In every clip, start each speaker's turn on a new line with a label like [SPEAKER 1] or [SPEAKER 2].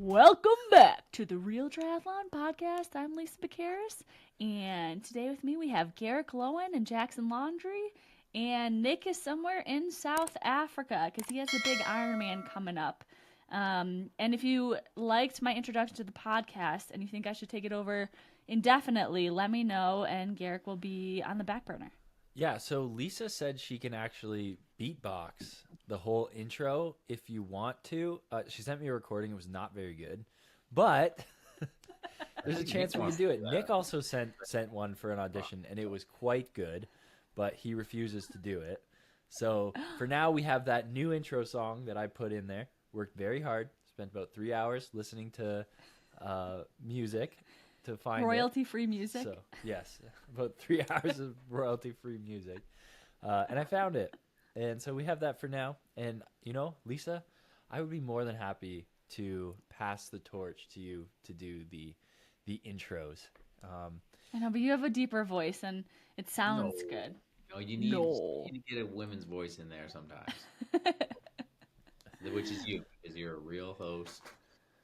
[SPEAKER 1] Welcome back to the Real Triathlon podcast. I'm Lisa Bacaris, and today with me we have Garrick Lowen and Jackson Laundry, and Nick is somewhere in South Africa because he has a big Ironman coming up. And if you liked my introduction to the podcast and you think I should take it over indefinitely, let me know, and Garrick will be on the back burner.
[SPEAKER 2] Yeah, so Lisa said she can actually beatbox the whole intro if you want to. She sent me a recording. It was not very good, but there's a chance we can do it. Nick also sent one for an audition, and it was quite good, but he refuses to do it. So for now, we have that new intro song that I put in there. Worked very hard. Spent about 3 hours listening to music to find
[SPEAKER 1] royalty-free music.
[SPEAKER 2] So yes, about 3 hours of royalty-free music, and I found it. And so we have that for now. And you know, Lisa, I would be more than happy to pass the torch to you to do the intros.
[SPEAKER 1] I know, but you have a deeper voice, and it sounds good.
[SPEAKER 3] No, you need to get a women's voice in there sometimes, which is you, because you're a real host.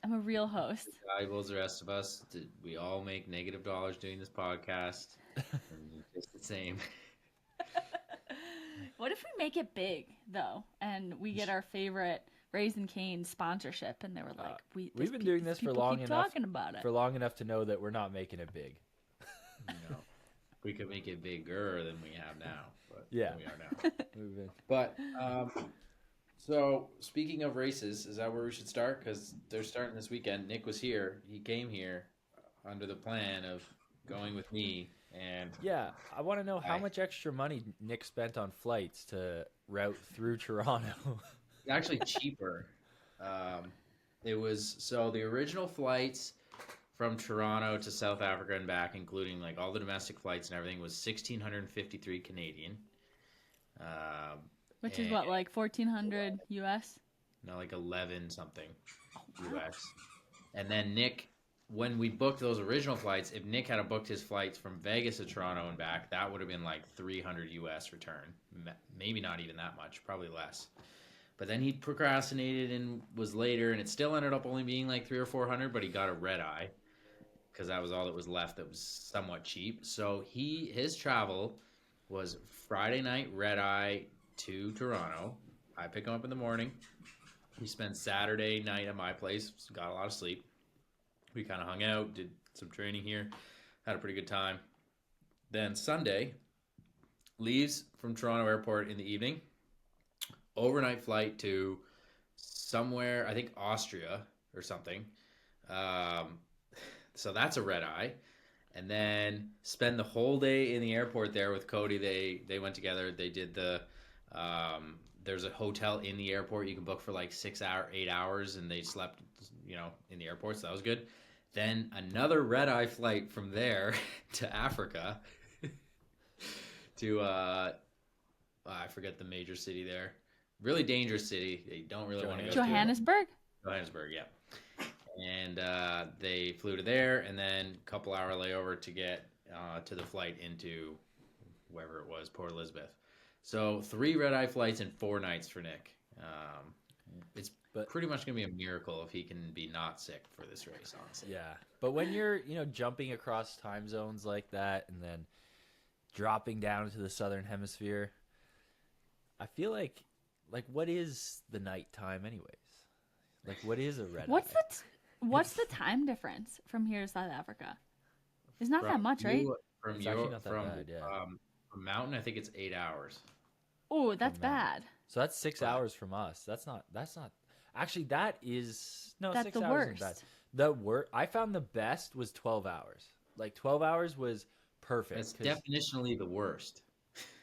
[SPEAKER 1] I'm a real host.
[SPEAKER 3] Valuable as the rest of us. We all make negative dollars doing this podcast. And just the same.
[SPEAKER 1] What if we make it big, though, and we get our favorite Raisin Cane sponsorship, and they were like,
[SPEAKER 2] we've been doing this for long enough.
[SPEAKER 1] Talking about it
[SPEAKER 2] for long enough to know that we're not making it big.
[SPEAKER 3] No, we could make it bigger than we have now. But
[SPEAKER 2] yeah,
[SPEAKER 3] we are now. But so speaking of races, is that where we should start? Because they're starting this weekend. Nick was here. He came here under the plan of going with me. And
[SPEAKER 2] yeah, I want to know how much extra money Nick spent on flights to route through Toronto.
[SPEAKER 3] Actually cheaper. It was, so the original flights from Toronto to South Africa and back, including like all the domestic flights and everything, was 1,653 Canadian.
[SPEAKER 1] Which is what, like 1,400 US?
[SPEAKER 3] No, like 11 something US. And then Nick, when we booked those original flights, if Nick had booked his flights from Vegas to Toronto and back, that would have been like 300 US return. Maybe not even that much, probably less. But then he procrastinated and was later, and it still ended up only being like 300 or 400, but he got a red eye because that was all that was left that was somewhat cheap. So his travel was Friday night red eye to Toronto. I pick him up in the morning. He spent Saturday night at my place, got a lot of sleep. We kind of hung out, did some training here, had a pretty good time. Then Sunday, leaves from Toronto Airport in the evening, overnight flight to somewhere, I think Austria or something. So that's a red eye. And then spend the whole day in the airport there with Cody. They went together. They did there's a hotel in the airport you can book for like 8 hours, and they slept, in the airport, so that was good. Then another red-eye flight from there to Africa to, I forget the major city there. Really dangerous city. They don't really want to go
[SPEAKER 1] Johannesburg?
[SPEAKER 3] Johannesburg, yeah. And they flew to there, and then a couple hour layover to get to the flight into wherever it was, Port Elizabeth. So 3 red-eye flights and 4 nights for Nick. It's pretty much going to be a miracle if he can be not sick for this race, honestly.
[SPEAKER 2] Yeah, but when you're, jumping across time zones like that and then dropping down to the southern hemisphere, I feel like what is the nighttime anyways? Like, what is a red eye?
[SPEAKER 1] What's the time difference from here to South Africa? It's not that much, right?
[SPEAKER 3] From Mountain, I think it's 8 hours.
[SPEAKER 1] Oh, that's bad.
[SPEAKER 2] So that's 6 hours from us. That's not. Actually, that is no.
[SPEAKER 1] That's
[SPEAKER 2] 6
[SPEAKER 1] the
[SPEAKER 2] hours
[SPEAKER 1] worst.
[SPEAKER 2] isn't bad. I found the best was 12 hours. Like 12 hours was perfect.
[SPEAKER 3] It's definitionally the worst.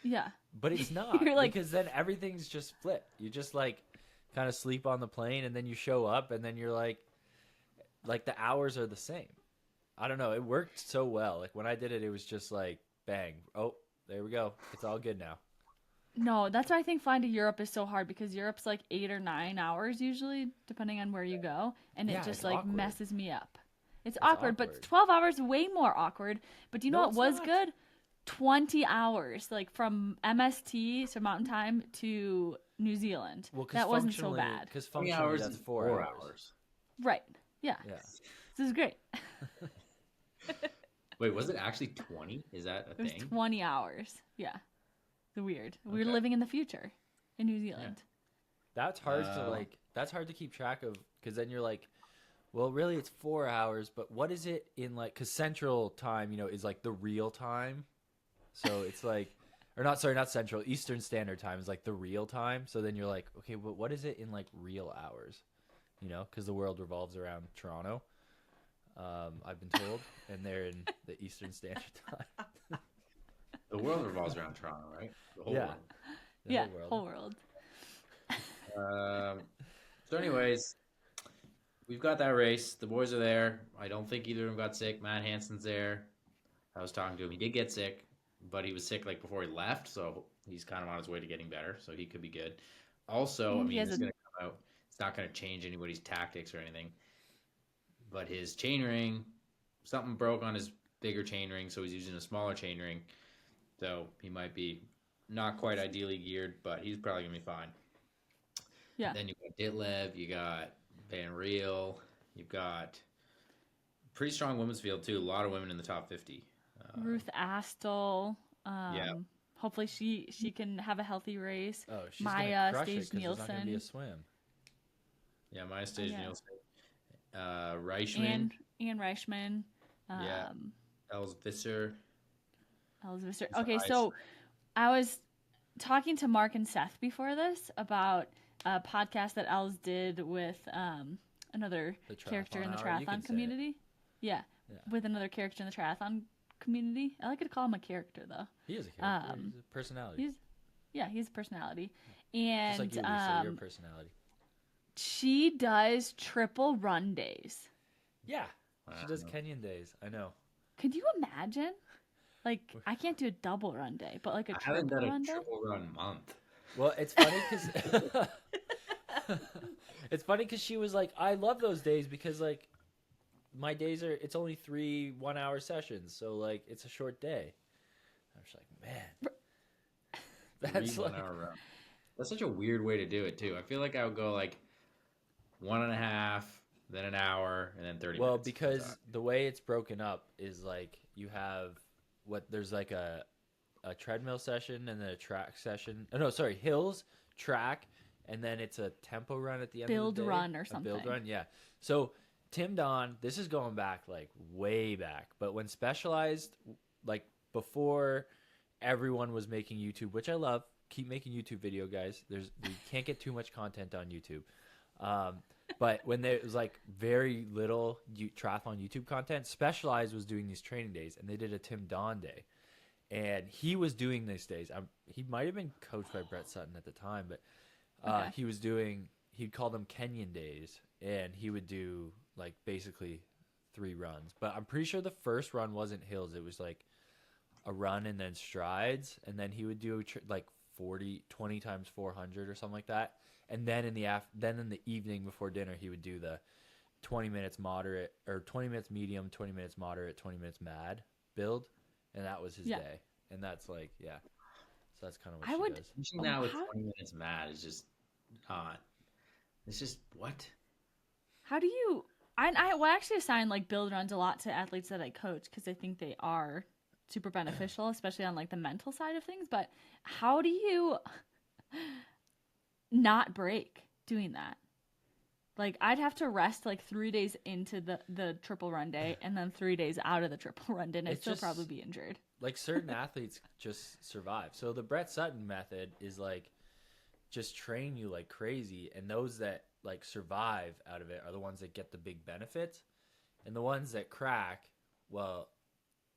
[SPEAKER 1] Yeah,
[SPEAKER 2] but it's not because then everything's just flipped. You just like kind of sleep on the plane, and then you show up, and then you're like the hours are the same. I don't know. It worked so well. Like when I did it, it was just like bang. Oh, there we go. It's all good now.
[SPEAKER 1] No, that's why I think flying to Europe is so hard, because Europe's like 8 or 9 hours usually, depending on where you go, and it just like awkward. Messes me up. It's awkward, but 12 hours way more awkward. But do you know what was good? 20 hours, like from MST, so Mountain Time, to New Zealand.
[SPEAKER 2] Well,
[SPEAKER 1] that wasn't so bad.
[SPEAKER 2] Because functionally that's 4 hours.
[SPEAKER 1] Right. Yeah.
[SPEAKER 2] Yeah.
[SPEAKER 1] This is great.
[SPEAKER 3] Wait, was it actually 20? Is that a
[SPEAKER 1] It was
[SPEAKER 3] thing?
[SPEAKER 1] 20 hours. Yeah. It's weird. We're
[SPEAKER 3] Okay.
[SPEAKER 1] living in the future in New Zealand.
[SPEAKER 2] That's hard to
[SPEAKER 3] Uh,
[SPEAKER 2] that's hard to keep track of, because then you're like, well, really it's 4 hours, but what is it in like, because Central Time, is like the real time. So it's like, or not, sorry, not Central, Eastern Standard Time is like the real time. So then you're like, okay, but what is it in like real hours? Because the world revolves around Toronto. I've been told, and they're in the Eastern Standard Time.
[SPEAKER 3] the world revolves around Toronto, right? The whole
[SPEAKER 2] Yeah.
[SPEAKER 3] world.
[SPEAKER 2] The
[SPEAKER 1] Yeah.
[SPEAKER 2] whole world.
[SPEAKER 1] Whole world.
[SPEAKER 3] So, anyways, we've got that race. The boys are there. I don't think either of them got sick. Matt Hansen's there. I was talking to him. He did get sick, but he was sick like before he left, so he's kind of on his way to getting better. So he could be good. Also, I
[SPEAKER 1] And he
[SPEAKER 3] mean,
[SPEAKER 1] has
[SPEAKER 3] it's
[SPEAKER 1] a
[SPEAKER 3] going to come out. It's not going to change anybody's tactics or anything. But his chain ring, something broke on his bigger chain ring, so he's using a smaller chain ring. So he might be not quite ideally geared, but he's probably going to be fine.
[SPEAKER 1] yeah.
[SPEAKER 3] Then you got Ditlev, you got Van Riel, you've got pretty strong women's field too. A lot of women in the top 50.
[SPEAKER 1] Ruth Astle.
[SPEAKER 3] Yeah.
[SPEAKER 1] Hopefully she can have a healthy race.
[SPEAKER 2] Oh, she's
[SPEAKER 1] Maya
[SPEAKER 2] gonna crush
[SPEAKER 1] Stage
[SPEAKER 2] it, because there's not gonna be a
[SPEAKER 1] Nielsen
[SPEAKER 2] swim.
[SPEAKER 3] Yeah, Maya Stage
[SPEAKER 1] yeah.
[SPEAKER 3] Nielsen. Reichman.
[SPEAKER 1] Ann Reichman.
[SPEAKER 3] Yeah. Els Visser.
[SPEAKER 1] Elizabeth.
[SPEAKER 3] It's
[SPEAKER 1] Okay,
[SPEAKER 3] ice.
[SPEAKER 1] so I was talking to Mark and Seth before this about a podcast that Els did with another
[SPEAKER 2] The
[SPEAKER 1] character in the
[SPEAKER 2] triathlon hour, you can
[SPEAKER 1] triathlon
[SPEAKER 2] say
[SPEAKER 1] community. Yeah,
[SPEAKER 2] Yeah.
[SPEAKER 1] with another character in the triathlon community. I like to call him a character though.
[SPEAKER 2] He is a character. He's a personality.
[SPEAKER 1] He's a personality, and
[SPEAKER 2] Just like you, Lisa, your personality.
[SPEAKER 1] she does triple run days.
[SPEAKER 2] Yeah. She does
[SPEAKER 3] Wow.
[SPEAKER 2] Kenyan days. I know.
[SPEAKER 1] Could you imagine? Like, I can't do a double run day, but like a
[SPEAKER 3] I haven't
[SPEAKER 1] triple
[SPEAKER 3] done
[SPEAKER 1] run
[SPEAKER 3] a
[SPEAKER 1] day.
[SPEAKER 3] triple run month.
[SPEAKER 2] Well, it's funny because she was like, I love those days because like my days it's only 3 1-hour sessions, so like it's a short day. I was like, man, that's
[SPEAKER 3] 3
[SPEAKER 2] like
[SPEAKER 3] 1 hour run. That's such a weird way to do it too. I feel like I would go like 1.5, then an hour, and then 30
[SPEAKER 2] well
[SPEAKER 3] minutes.
[SPEAKER 2] because the way it's broken up is like you have there's like a treadmill session and then a track session. Oh no, sorry, hills, track, and then it's a tempo run at the end
[SPEAKER 1] Build
[SPEAKER 2] of the day.
[SPEAKER 1] run or
[SPEAKER 2] A
[SPEAKER 1] something.
[SPEAKER 2] build run, yeah. So Tim Don, this is going back like way back, but when Specialized, like before everyone was making YouTube, which I love, keep making YouTube video, guys. We can't get too much content on YouTube. But when there was like very little triathlon YouTube content, Specialized was doing these training days, and they did a Tim Don day. And he was doing these days. He might have been coached by Brett Sutton at the time, but
[SPEAKER 1] Okay.
[SPEAKER 2] he'd call them Kenyan days, and he would do like basically 3 runs. But I'm pretty sure the first run wasn't hills. It was like a run and then strides, and then he would do like 20 times 400 or something like that. And then in the evening before dinner, he would do the 20 minutes moderate, or 20 minutes medium, 20 minutes moderate, 20 minutes mad build. And that was his day. And that's like, yeah. So that's kind of what she does.
[SPEAKER 3] Teaching that with 20 minutes mad is just not. It's just, what?
[SPEAKER 1] How do you? I will actually assign like build runs a lot to athletes that I coach because I think they are super beneficial, especially on like the mental side of things. But how do you not break doing that? Like I'd have to rest like 3 days into the triple run day and then 3 days out of the triple run day, and I'd still probably be injured.
[SPEAKER 2] Like certain athletes just survive. So the Brett Sutton method is like just train you like crazy, and those that like survive out of it are the ones that get the big benefits, and the ones that crack, well,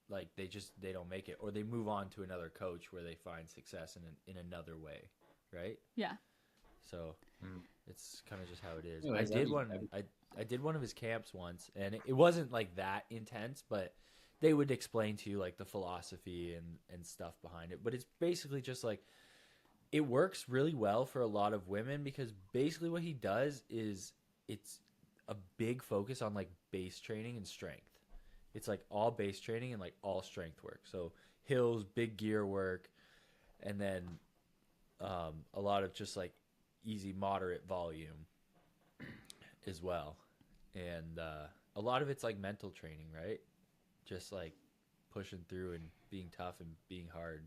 [SPEAKER 2] like they don't make it, or they move on to another coach where they find success in another way, right?
[SPEAKER 1] Yeah.
[SPEAKER 2] So it's kind of just how it is.
[SPEAKER 3] Anyways,
[SPEAKER 2] I did one of his camps once, and it wasn't like that intense, but they would explain to you like the philosophy and stuff behind it. But it's basically just like, it works really well for a lot of women, because basically what he does is it's a big focus on like base training and strength. It's like all base training and like all strength work. So hills, big gear work, and then a lot of just like easy, moderate volume as well. And a lot of it's like mental training, right? Just like pushing through and being tough and being hard.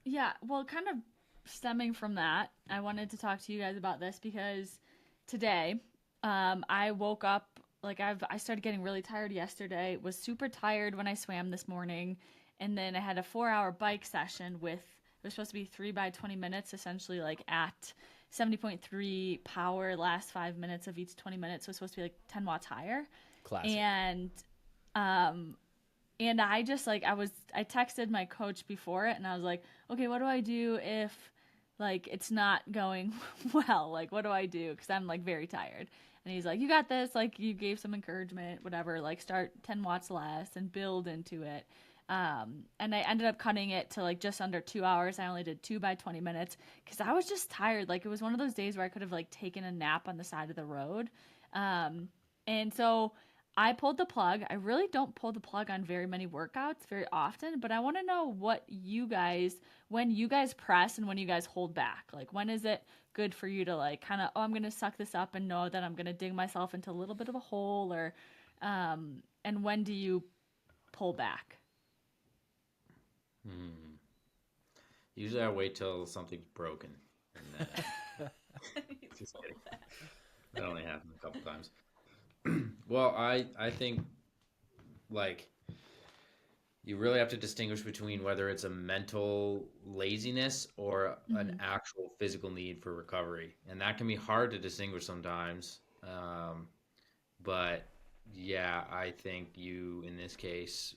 [SPEAKER 1] Yeah, well, kind of stemming from that, I wanted to talk to you guys about this because today, I woke up like I started getting really tired yesterday. Was super tired when I swam this morning, and then I had a 4 hour bike session with it was supposed to be 3 by 20 minutes, essentially like at 70.3 power, last 5 minutes of each 20 minutes. So it's supposed to be like 10 watts higher,
[SPEAKER 2] Classic.
[SPEAKER 1] and um and I just like I texted my coach before it and I was like, okay, what do I do if like it's not going well? Like what do I do? Because I'm like very tired. And he's like, you got this. Like you gave some encouragement, whatever. Like start 10 watts less and build into it. And I ended up cutting it to like just under 2 hours. I only did 2 by 20 minutes because I was just tired. Like it was one of those days where I could have like taken a nap on the side of the road. And so I pulled the plug. I really don't pull the plug on very many workouts very often, but I want to know what you guys, when you guys press and when you guys hold back. Like, when is it good for you to, like, kind of, oh, I'm going to suck this up and know that I'm going to dig myself into a little bit of a hole, or, and when do you pull back?
[SPEAKER 3] Usually I wait till something's broken. And then, just kidding. That only happened a couple times. Well, I think like you really have to distinguish between whether it's a mental laziness or an actual physical need for recovery, and that can be hard to distinguish sometimes. But yeah, I think you in this case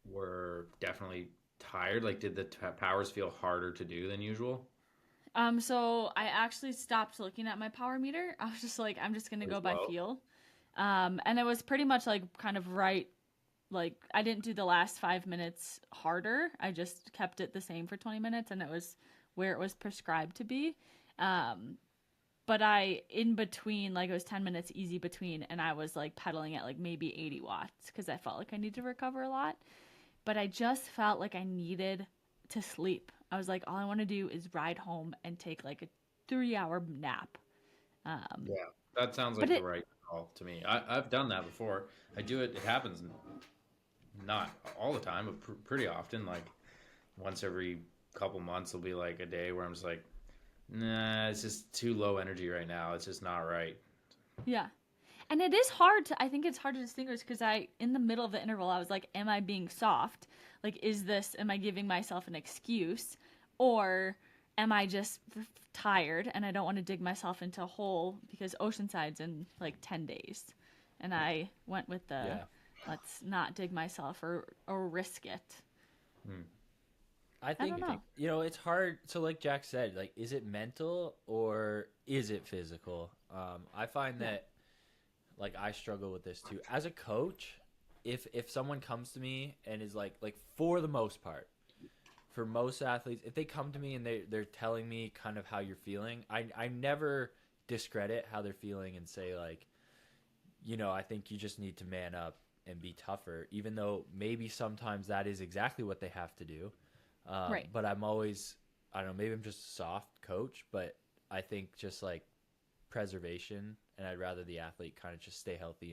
[SPEAKER 3] were definitely tired. Like, did the powers feel harder to do than usual?
[SPEAKER 1] So I actually stopped looking at my power meter. I was just like, I'm just going to
[SPEAKER 3] As
[SPEAKER 1] go by
[SPEAKER 3] well?
[SPEAKER 1] feel. And it was pretty much like kind of right. Like I didn't do the last 5 minutes harder. I just kept it the same for 20 minutes and it was where it was prescribed to be. But I, in between, like it was 10 minutes easy between, and I was like pedaling at like maybe 80 watts because I felt like I needed to recover a lot. But I just felt like I needed to sleep. I was like, all I want to do is ride home and take like a 3 hour nap. Um,
[SPEAKER 3] Yeah, that sounds
[SPEAKER 1] but
[SPEAKER 3] like the
[SPEAKER 1] it,
[SPEAKER 3] right call to me. I've done that before. I do it. It happens not all the time, but pretty often. Like once every couple months, will be like a day where I'm just like, nah, it's just too low energy right now. It's just not right.
[SPEAKER 1] yeah. And it is hard to, I think it's hard to distinguish because in the middle of the interval, I was like, am I being soft? Like, am I giving myself an excuse? Or am I just tired and I don't want to dig myself into a hole because Oceanside's in like 10 days. And I went with
[SPEAKER 2] Yeah.
[SPEAKER 1] let's not dig myself or risk it.
[SPEAKER 3] Hmm.
[SPEAKER 2] I
[SPEAKER 1] I don't
[SPEAKER 2] think,
[SPEAKER 1] know.
[SPEAKER 2] it's hard. So, like Jack said, like, is it mental or is it physical? I find
[SPEAKER 1] Yeah.
[SPEAKER 2] that, like, I struggle with this too. As a coach, if someone comes to me and is like for the most part, for most athletes, if they come to me and they're telling me kind of how you're feeling, I never discredit how they're feeling and say like, I think you just need to man up and be tougher, even though maybe sometimes that is exactly what they have to do.
[SPEAKER 1] Right.
[SPEAKER 2] But I'm always, I don't know, maybe I'm just a soft coach, but I think just like preservation, and I'd rather the athlete kind of just stay healthy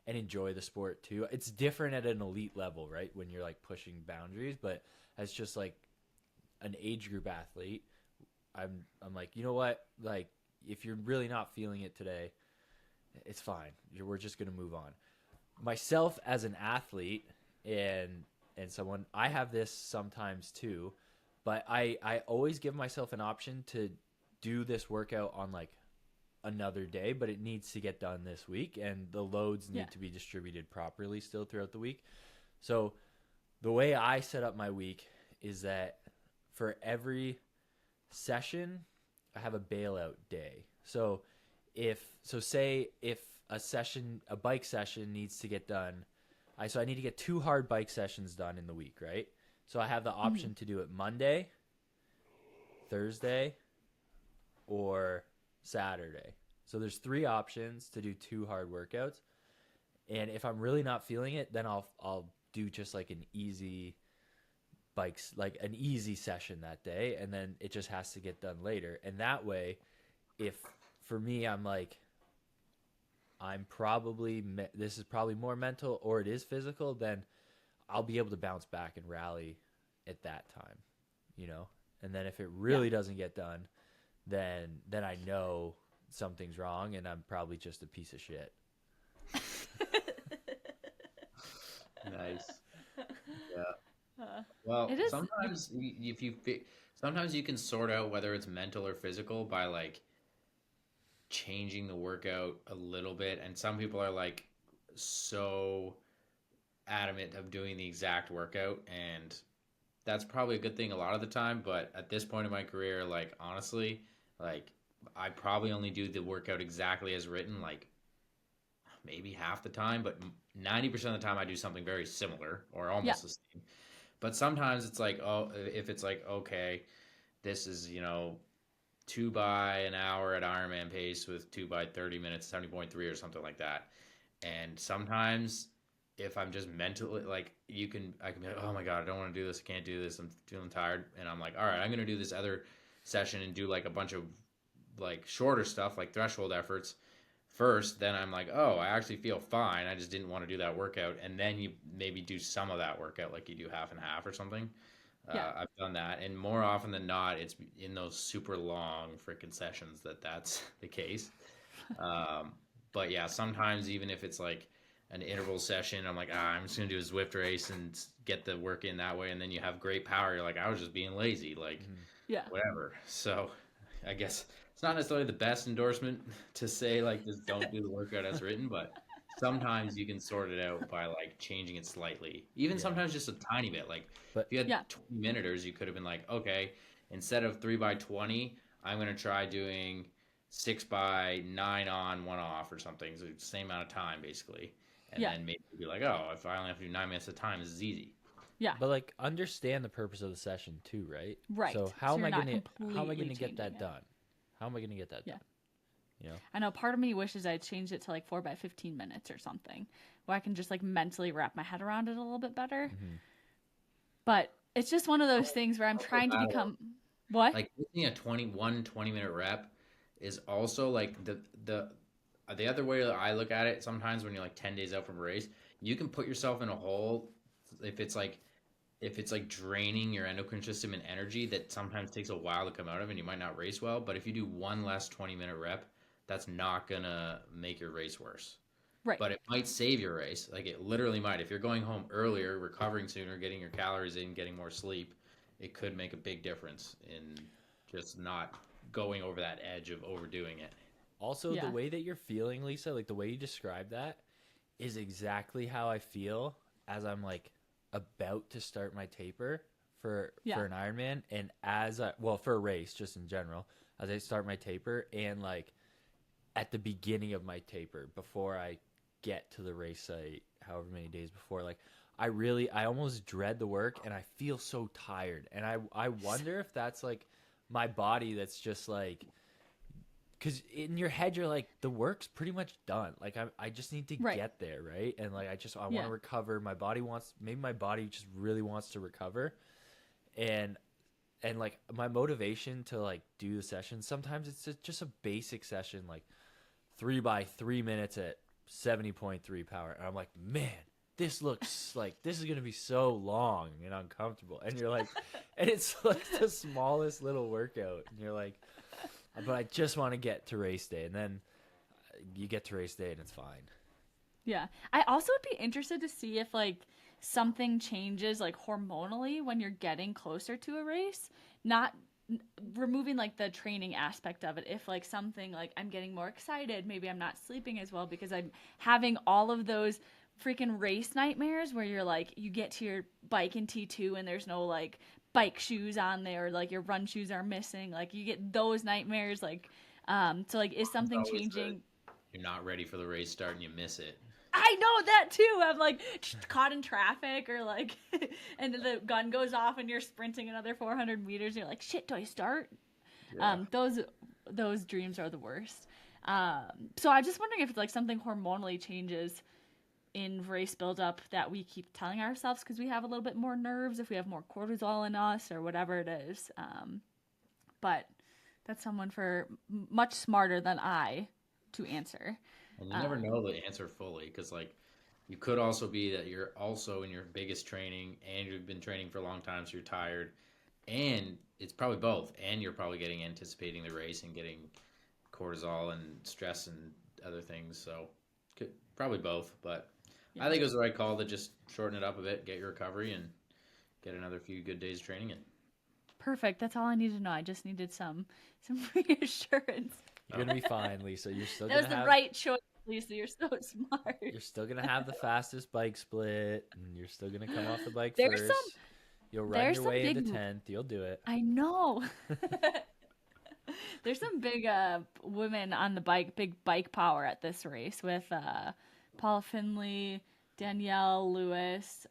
[SPEAKER 2] and enjoy the sport too. It's different at an elite level, right? When you're like pushing boundaries, but as just like an age group athlete, I'm like, you know what? Like, if you're really not feeling it today, it's fine. We're just gonna move on. Myself as an athlete and someone, I have this sometimes too, but I always give myself an option to do this workout on like another day, but it needs to get done this week, and the loads
[SPEAKER 1] Yeah.
[SPEAKER 2] need to be distributed properly still throughout the week. So the way I set up my week is that for every session, I have a bailout day. So say if a bike session needs to get done, I need to get 2 hard bike sessions done in the week, right? So I have the option to do it Monday, Thursday, or Saturday. So there's 3 options to do 2 hard workouts. And if I'm really not feeling it, then I'll do just like an easy session that day, and then it just has to get done later. And that way, if for me I'm like this is probably more mental or it is physical, then I'll be able to bounce back and rally at that time, you know? And then if it really doesn't get done, then I know something's wrong and I'm probably just a piece of shit.
[SPEAKER 3] Nice. Yeah. Well, sometimes sometimes you can sort out whether it's mental or physical by like changing the workout a little bit, and some people are like so adamant of doing the exact workout, and that's probably a good thing a lot of the time. But at this point in my career, like honestly, like I probably only do the workout exactly as written, like maybe half the time, but 90% of the time I do something very similar or almost the same. But sometimes it's like, oh, if it's like, okay, this is, 2 by an hour at Ironman pace with 2 by 30 minutes, 70.3 or something like that. And sometimes if I'm just mentally like, I can be like, oh my God, I don't want to do this. I can't do this. I'm feeling tired. And I'm like, all right, I'm going to do this other session and do like a bunch of like shorter stuff, like threshold efforts first. Then I'm like, oh, I actually feel fine. I just didn't want to do that workout. And then you maybe do some of that workout, like you do half and half or something. I've done that, and more often than not, it's in those super long freaking sessions that's the case. But yeah, sometimes even if it's like an interval session, I'm like, I'm just gonna do a Zwift race and get the work in that way, and then you have great power. You're like, I was just being lazy, like, whatever. So, I guess it's not necessarily the best endorsement to say like just don't do the workout as written, but sometimes you can sort it out by like changing it slightly. Even sometimes just a tiny bit. Like if you had 20 minuters, you could have been like, okay, instead of 3 by 20, I'm going to try doing 6 by 9 on, 1 off or something. So it's the same amount of time basically. And then maybe be like, oh, if I only have to do 9 minutes at a time, this is easy.
[SPEAKER 1] Yeah.
[SPEAKER 2] But like understand the purpose of the session too, right?
[SPEAKER 1] Right.
[SPEAKER 2] So how am I going to get that done? How am I going to get that done? You know?
[SPEAKER 1] I know part of me wishes I'd changed it to like 4 by 15 minutes or something where I can just like mentally wrap my head around it a little bit better. Mm-hmm. But it's just one of those things where I'm trying to become what?
[SPEAKER 3] Like using a 20-minute rep is also like the other way that I look at it. Sometimes when you're like 10 days out from a race, you can put yourself in a hole if it's like draining your endocrine system and energy that sometimes takes a while to come out of, and you might not race well. But if you do one less 20-minute rep, that's not gonna make your race worse.
[SPEAKER 1] Right.
[SPEAKER 3] But it might save your race. Like it literally might. If you're going home earlier, recovering sooner, getting your calories in, getting more sleep, it could make a big difference in just not going over that edge of overdoing it.
[SPEAKER 2] Also, the way that you're feeling, Lisa, like the way you describe that is exactly how I feel as I'm like about to start my taper for an Ironman, and for a race just in general, as I start my taper, and like at the beginning of my taper before I get to the race site, however many days before, like I almost dread the work, and I feel so tired, and I wonder if that's like my body that's just like, because in your head you're like, the work's pretty much done, like I just need to get there, right? And like I want to recover. My body just really wants to recover, and like my motivation to like do the session, sometimes it's just a basic session like 3 by 3 minutes at 70.3 power, and I'm like, man, this looks like this is gonna be so long and uncomfortable, and you're like and it's like the smallest little workout, and you're like, but I just want to get to race day, and then you get to race day and it's fine.
[SPEAKER 1] Yeah. I also would be interested to see if like something changes like hormonally when you're getting closer to a race, not removing like the training aspect of it. If like something like I'm getting more excited, maybe I'm not sleeping as well because I'm having all of those freaking race nightmares where you're like, you get to your bike in T2 and there's no like bike shoes on there, or like your run shoes are missing, like you get those nightmares, like so like is something changing?
[SPEAKER 3] You're not ready for the race start and you miss it.
[SPEAKER 1] I know that too. I'm like caught in traffic, or like and the gun goes off and you're sprinting another 400 meters and you're like, shit, do I start? Those dreams are the worst. So I'm just wondering if it's like something hormonally changes in race buildup that we keep telling ourselves because we have a little bit more nerves, if we have more cortisol in us or whatever it is. But that's someone for much smarter than I to answer.
[SPEAKER 3] And you never know the answer fully because, like, you could also be that you're also in your biggest training and you've been training for a long time, so you're tired. And it's probably both. And you're probably getting anticipating the race and getting cortisol and stress and other things. So probably both. But
[SPEAKER 1] Yeah.
[SPEAKER 3] I think it was the right call to just shorten it up a bit, get your recovery, and get another few good days of training in.
[SPEAKER 1] Perfect. That's all I needed to know. I just needed some reassurance.
[SPEAKER 2] You're gonna be fine, Lisa. You're still
[SPEAKER 1] That
[SPEAKER 2] gonna
[SPEAKER 1] was the
[SPEAKER 2] have
[SPEAKER 1] right choice, Lisa. You're so smart.
[SPEAKER 2] you're still gonna have the fastest bike split, and you're still gonna come off the bike
[SPEAKER 1] There's
[SPEAKER 2] first. You'll run
[SPEAKER 1] there's
[SPEAKER 2] your
[SPEAKER 1] some
[SPEAKER 2] way into
[SPEAKER 1] big-
[SPEAKER 2] 10th. You'll do it.
[SPEAKER 1] I know. There's some big women on the bike, big bike power at this race with Paula Finley, Danielle Lewis,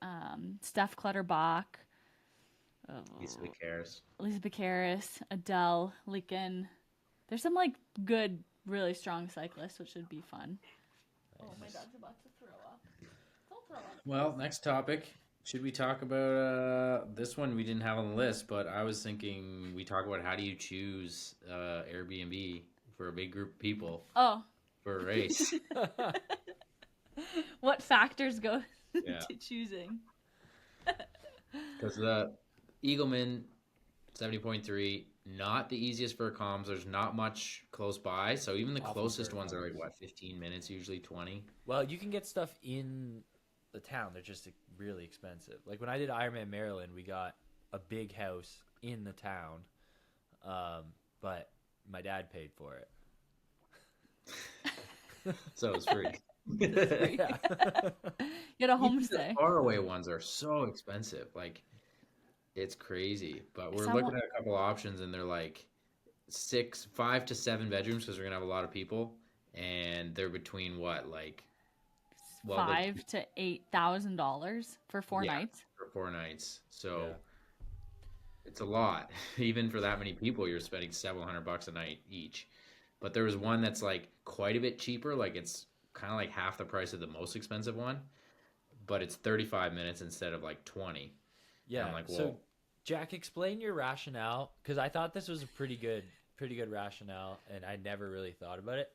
[SPEAKER 1] Steph Clutterbach,
[SPEAKER 3] Lisa Cares.
[SPEAKER 1] Lisa Baccaris, Adele Leakin. There's some like good, really strong cyclists, which should be fun. Oh, my dog's about to throw up. Don't throw up.
[SPEAKER 3] Well, next topic. Should we talk about this one we didn't have on the list, but I was thinking we talk about how do you choose Airbnb for a big group of people
[SPEAKER 1] Oh,
[SPEAKER 3] for a race.
[SPEAKER 1] what factors go
[SPEAKER 3] Yeah.
[SPEAKER 1] to choosing?
[SPEAKER 3] Because the Eagleman 70.3, not the easiest for comms. There's not much close by. So even the
[SPEAKER 2] Awful
[SPEAKER 3] closest
[SPEAKER 2] for
[SPEAKER 3] ones are like,
[SPEAKER 2] comms.
[SPEAKER 3] what, 15 minutes, usually 20?
[SPEAKER 2] Well, you can get stuff in the town. They're just really expensive. Like when I did Ironman Maryland, we got a big house in the town, but my dad paid for it.
[SPEAKER 3] So it's free.
[SPEAKER 2] Yeah.
[SPEAKER 1] Get a
[SPEAKER 3] Even the
[SPEAKER 1] homestay.
[SPEAKER 3] far away ones are so expensive. Like, it's crazy. But we're
[SPEAKER 1] saw
[SPEAKER 3] looking
[SPEAKER 1] one-
[SPEAKER 3] at a couple options, and they're like 5 to 7 bedrooms because we're gonna have a lot of people, and they're between what, like, well, like,
[SPEAKER 1] $5,000 to $8,000 for 4
[SPEAKER 3] Yeah.
[SPEAKER 1] nights.
[SPEAKER 3] for 4 nights. So
[SPEAKER 2] Yeah.
[SPEAKER 3] it's a lot. Even for that many people, you're spending several $100 a night each. But there was one that's like quite a bit cheaper. Like it's kind of like half the price of the most expensive one, but it's 35 minutes instead of like 20.
[SPEAKER 2] Yeah.
[SPEAKER 3] I'm like,
[SPEAKER 2] So,
[SPEAKER 3] whoa.
[SPEAKER 2] Jack, explain your rationale because I thought this was a pretty good rationale, and I never really thought about it.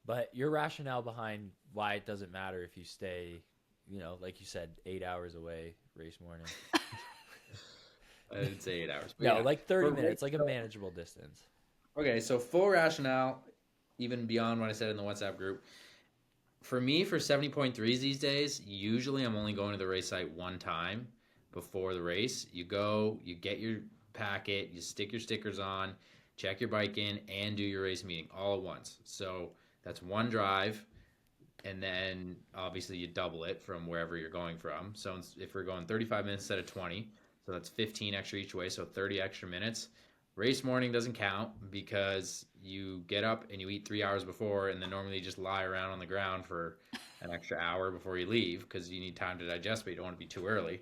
[SPEAKER 2] But your rationale behind why it doesn't matter if you stay, like you said, 8 hours away race morning.
[SPEAKER 3] I didn't say 8 hours. But
[SPEAKER 2] No,
[SPEAKER 3] yeah.
[SPEAKER 2] like 30
[SPEAKER 3] For
[SPEAKER 2] minutes,
[SPEAKER 3] race-
[SPEAKER 2] like a manageable distance.
[SPEAKER 3] Okay, so full rationale, even beyond what I said in the WhatsApp group. For me, for 70.3s these days, usually I'm only going to the race site one time before the race. You go, you get your packet, you stick your stickers on, check your bike in, and do your race meeting all at once. So that's one drive, and then obviously you double it from wherever you're going from. So if we're going 35 minutes instead of 20, so that's 15 extra each way, so 30 extra minutes. Race morning doesn't count because you get up and you eat 3 hours before, and then normally you just lie around on the ground for an extra hour before you leave because you need time to digest, but you don't want to be too early.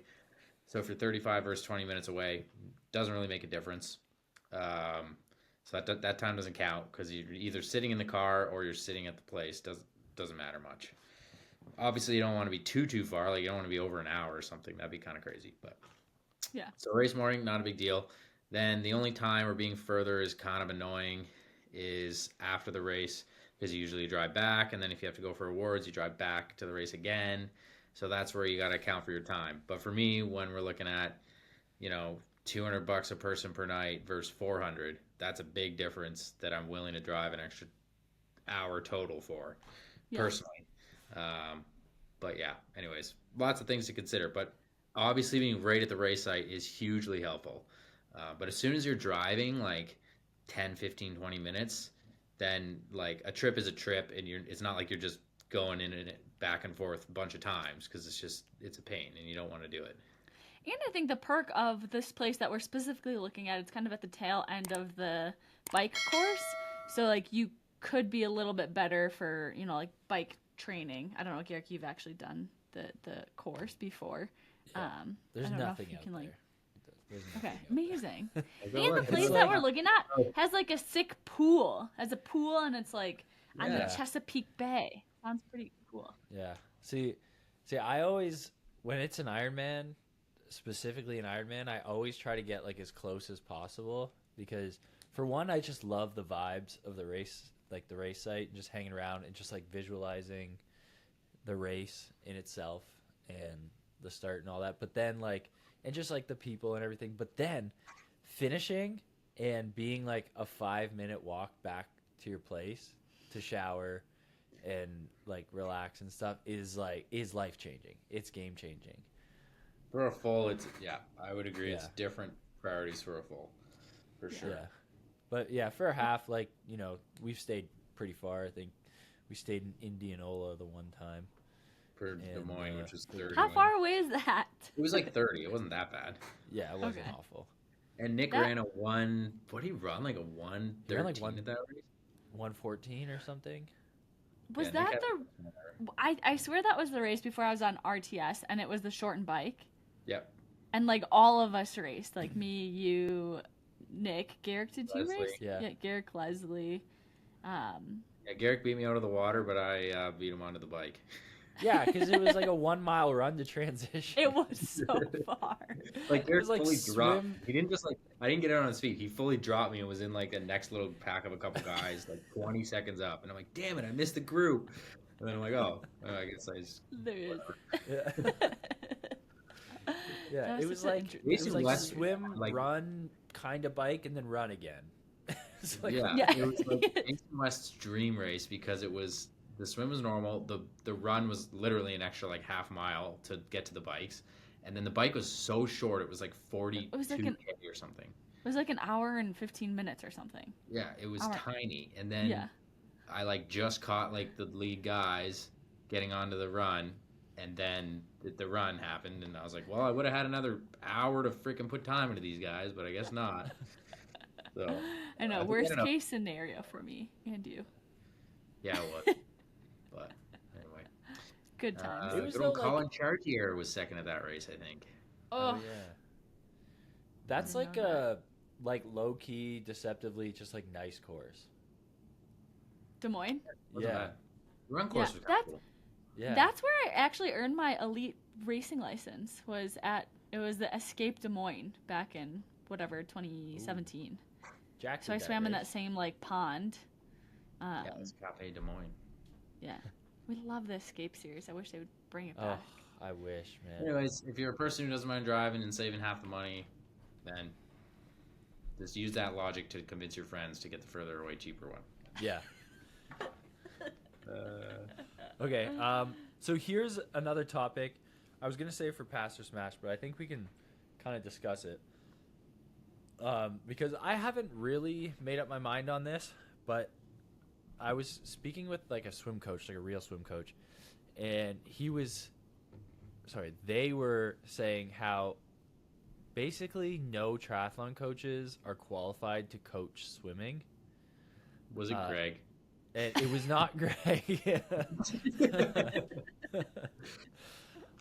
[SPEAKER 3] So if you're 35 versus 20 minutes away, doesn't really make a difference. So that time doesn't count because you're either sitting in the car or you're sitting at the place. Doesn't matter much. Obviously, you don't want to be too far. Like you don't want to be over an hour or something. That'd be kind of crazy. But
[SPEAKER 1] Yeah.
[SPEAKER 3] So race morning, not a big deal. Then the only time we're being further is kind of annoying is after the race because you usually drive back, and then if you have to go for awards, you drive back to the race again. So that's where you got to account for your time. But for me, when we're looking at, $200 a person per night versus 400, that's a big difference that I'm willing to drive an extra hour total for, personally. But yeah, anyways, lots of things to consider. But obviously being right at the race site is hugely helpful. But as soon as you're driving like 10, 15, 20 minutes, then like a trip is a trip, and it's not like you're just going in and back and forth a bunch of times because it's a pain and you don't want to do it.
[SPEAKER 1] And I think the perk of this place that we're specifically looking at, it's kind of at the tail end of the bike course. So like you could be a little bit better for, like bike training. I don't know, Garrick, you've actually done the course before.
[SPEAKER 2] Yeah. There's
[SPEAKER 1] I don't know
[SPEAKER 2] nothing
[SPEAKER 1] if you
[SPEAKER 2] out
[SPEAKER 1] can,
[SPEAKER 2] there. There's
[SPEAKER 1] Okay,
[SPEAKER 2] nothing out there.
[SPEAKER 1] amazing.
[SPEAKER 3] Go
[SPEAKER 1] And the
[SPEAKER 3] look.
[SPEAKER 1] place
[SPEAKER 3] It's
[SPEAKER 1] that
[SPEAKER 3] like-
[SPEAKER 1] we're looking at has like a sick pool. Has a pool, and it's like on the
[SPEAKER 2] Yeah.
[SPEAKER 1] Chesapeake Bay. Sounds pretty cool.
[SPEAKER 2] Yeah. See, I always, when it's an Ironman, specifically an Ironman, I always try to get like as close as possible because for one, I just love the vibes of the race like the race site and just hanging around and just like visualizing the race in itself and the start and all that. But then like, and just like the people and everything. But then finishing and being like a 5-minute walk back to your place to shower and like relax and stuff is life changing. It's game changing.
[SPEAKER 3] For a full, I would agree.
[SPEAKER 2] Yeah.
[SPEAKER 3] It's different priorities for a full, for sure.
[SPEAKER 2] Yeah. But yeah, for a half, like, you know, we've stayed pretty far. I think we stayed in Indianola the one time.
[SPEAKER 3] For Des Moines, which is 30.
[SPEAKER 1] How far away is that?
[SPEAKER 3] It was like 30. It wasn't that bad.
[SPEAKER 2] Yeah, it wasn't
[SPEAKER 1] Okay.
[SPEAKER 2] awful.
[SPEAKER 3] And Nick ran a 1. What did he run? Like a 1:13 at that race?
[SPEAKER 2] 1:14 or something.
[SPEAKER 1] Was
[SPEAKER 3] Yeah,
[SPEAKER 1] that
[SPEAKER 3] Nick
[SPEAKER 1] the? I swear that was the race before I was on RTS, and it was the shortened bike.
[SPEAKER 3] Yep.
[SPEAKER 1] And like all of us raced, like me, you, Nick, Garrick. Did you
[SPEAKER 3] Leslie.
[SPEAKER 1] race?
[SPEAKER 2] Yeah.
[SPEAKER 1] Garrick, Leslie.
[SPEAKER 3] Yeah, Garrick beat me out of the water, but I beat him onto the bike.
[SPEAKER 2] Yeah, because it was like a 1 mile run to transition.
[SPEAKER 1] It was so far.
[SPEAKER 3] Like Garrick
[SPEAKER 2] like
[SPEAKER 3] fully dropped.
[SPEAKER 2] swim.
[SPEAKER 3] He didn't just like. I didn't get out on his feet. He fully dropped me and was in like the next little pack of a couple guys, like 20 seconds up. And I'm like, damn it, I missed the group. And then I'm like, oh, I guess I just.
[SPEAKER 1] There is.
[SPEAKER 2] Yeah, yeah.
[SPEAKER 1] That
[SPEAKER 2] It
[SPEAKER 1] was
[SPEAKER 2] was
[SPEAKER 1] such an
[SPEAKER 2] like
[SPEAKER 3] Jason West-
[SPEAKER 2] swim,
[SPEAKER 3] like-
[SPEAKER 2] run, kind of bike, and then run again. It's like,
[SPEAKER 3] Yeah,
[SPEAKER 1] Yeah.
[SPEAKER 3] it was like Jason West's dream race because it was the swim was normal. The run was literally an extra like half mile to get to the bikes, and then the bike was so short. It was like 42
[SPEAKER 1] It was like
[SPEAKER 3] K or something.
[SPEAKER 1] It was like an hour and 15 minutes or something.
[SPEAKER 3] Yeah, it was
[SPEAKER 1] Hour.
[SPEAKER 3] tiny. And then
[SPEAKER 1] Yeah.
[SPEAKER 3] I like just caught like the lead guys getting onto the run, and then the run happened, and I was like, well, I would have had another hour to freaking put time into these guys, but I guess not. So
[SPEAKER 1] I know.
[SPEAKER 3] I think I
[SPEAKER 1] Worst
[SPEAKER 3] don't know.
[SPEAKER 1] case scenario for me and you.
[SPEAKER 3] yeah, it was. But anyway.
[SPEAKER 1] Good times.
[SPEAKER 2] It was
[SPEAKER 3] Good old
[SPEAKER 2] though, like-
[SPEAKER 3] Colin Chartier was second at that race, I think.
[SPEAKER 2] Oh
[SPEAKER 1] Oh,
[SPEAKER 2] yeah. That's
[SPEAKER 1] I
[SPEAKER 2] like
[SPEAKER 1] didn't know
[SPEAKER 2] like low key, deceptively, just like nice course.
[SPEAKER 1] Des Moines.
[SPEAKER 3] Wasn't
[SPEAKER 2] Yeah.
[SPEAKER 3] bad. The run course
[SPEAKER 1] Yeah,
[SPEAKER 3] was
[SPEAKER 1] that's-
[SPEAKER 3] cool.
[SPEAKER 2] Yeah.
[SPEAKER 1] That's where I actually earned my elite racing license. It was the Escape Des Moines back in whatever 2017.
[SPEAKER 2] Jack
[SPEAKER 1] So I
[SPEAKER 2] did
[SPEAKER 1] swam in
[SPEAKER 2] race.
[SPEAKER 1] that same like pond.
[SPEAKER 3] Yeah, it was Cafe Des Moines.
[SPEAKER 1] Yeah. We love the Escape series. I wish they would bring it
[SPEAKER 2] Oh,
[SPEAKER 1] back.
[SPEAKER 2] I wish, man.
[SPEAKER 3] Anyways, if you're a person who doesn't mind driving and saving half the money, then just use that logic to convince your friends to get the further away, cheaper one.
[SPEAKER 2] Yeah. Okay. So here's another topic. I was gonna say for Pass or Smash, but I think we can kind of discuss it. Because I haven't really made up my mind on this, but I was speaking with like a swim coach, like a real swim coach, and they were saying how basically no triathlon coaches are qualified to coach swimming.
[SPEAKER 3] Was it Greg?
[SPEAKER 2] And it was not Greg.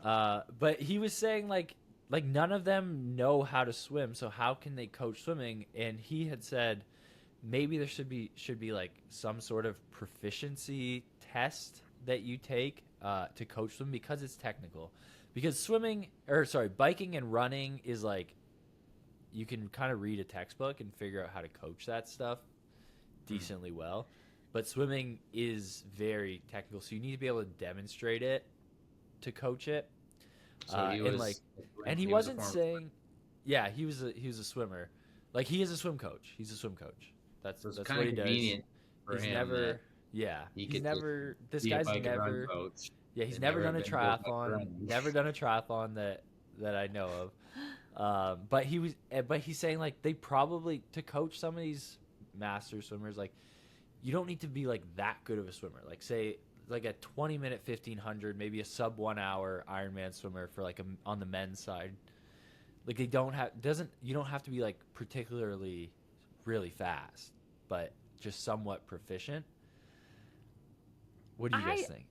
[SPEAKER 2] But he was saying like none of them know how to swim, so how can they coach swimming? And he had said maybe there should be like some sort of proficiency test that you take to coach swim because it's technical. Because biking and running is like you can kind of read a textbook and figure out how to coach that stuff decently well. But swimming is very technical, so you need to be able to demonstrate it to coach it.
[SPEAKER 3] So he was,
[SPEAKER 2] And he wasn't saying, yeah, he was a swimmer. Like he is a swim coach. He's a swim coach. That's
[SPEAKER 3] so it's
[SPEAKER 2] that's
[SPEAKER 3] kind
[SPEAKER 2] what
[SPEAKER 3] of
[SPEAKER 2] he does.
[SPEAKER 3] convenient for
[SPEAKER 2] He's
[SPEAKER 3] him.
[SPEAKER 2] never,
[SPEAKER 3] that
[SPEAKER 2] yeah,
[SPEAKER 3] he
[SPEAKER 2] he's
[SPEAKER 3] could
[SPEAKER 2] never. This
[SPEAKER 3] be a
[SPEAKER 2] guy's
[SPEAKER 3] bike and run
[SPEAKER 2] never.
[SPEAKER 3] coach.
[SPEAKER 2] Yeah, he's
[SPEAKER 3] and
[SPEAKER 2] never
[SPEAKER 3] never
[SPEAKER 2] done a
[SPEAKER 3] been built like
[SPEAKER 2] triathlon.
[SPEAKER 3] running.
[SPEAKER 2] Never done a triathlon that I know of. But he's saying like they probably to coach some of these master swimmers, like you don't need to be like that good of a swimmer. Like say like a 20-minute 1500, maybe a sub 1 hour Ironman swimmer for like on the men's side. Like you don't have to be like particularly really fast, but just somewhat proficient. What do you guys think?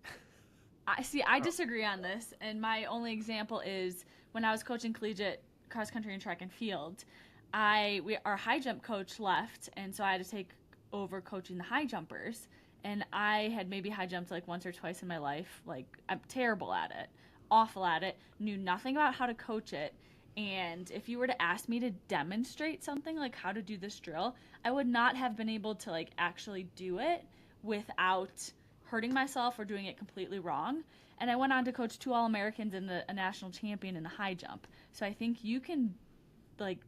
[SPEAKER 1] I disagree on this, and my only example is when I was coaching collegiate cross country and track and field. Our high jump coach left, and so I had to take over coaching the high jumpers. And I had maybe high jumped like once or twice in my life. Like I'm terrible at it, awful at it, knew nothing about how to coach it. And if you were to ask me to demonstrate something like how to do this drill, I would not have been able to like actually do it without hurting myself or doing it completely wrong. And I went on to coach 2 All-Americans and a national champion in the high jump. So I think you can like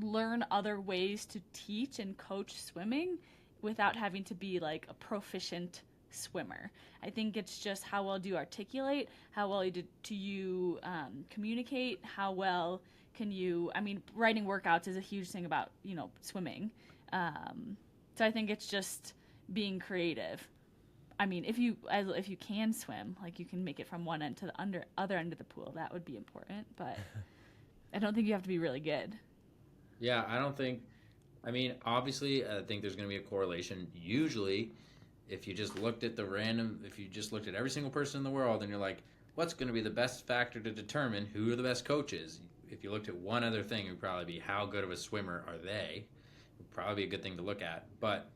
[SPEAKER 1] learn other ways to teach and coach swimming without having to be like a proficient swimmer. I think it's just how well do you articulate, how well do you communicate, how well can you, I mean, writing workouts is a huge thing about, swimming. So I think it's just being creative. I mean, if you can swim, like you can make it from one end to the other end of the pool, that would be important. But I don't think you have to be really good.
[SPEAKER 3] Yeah, I don't think. I mean, obviously, I think there's going to be a correlation. Usually, if you just looked at every single person in the world, and you're like, what's going to be the best factor to determine who are the best coaches? If you looked at one other thing, it would probably be how good of a swimmer are they? It would probably be a good thing to look at. But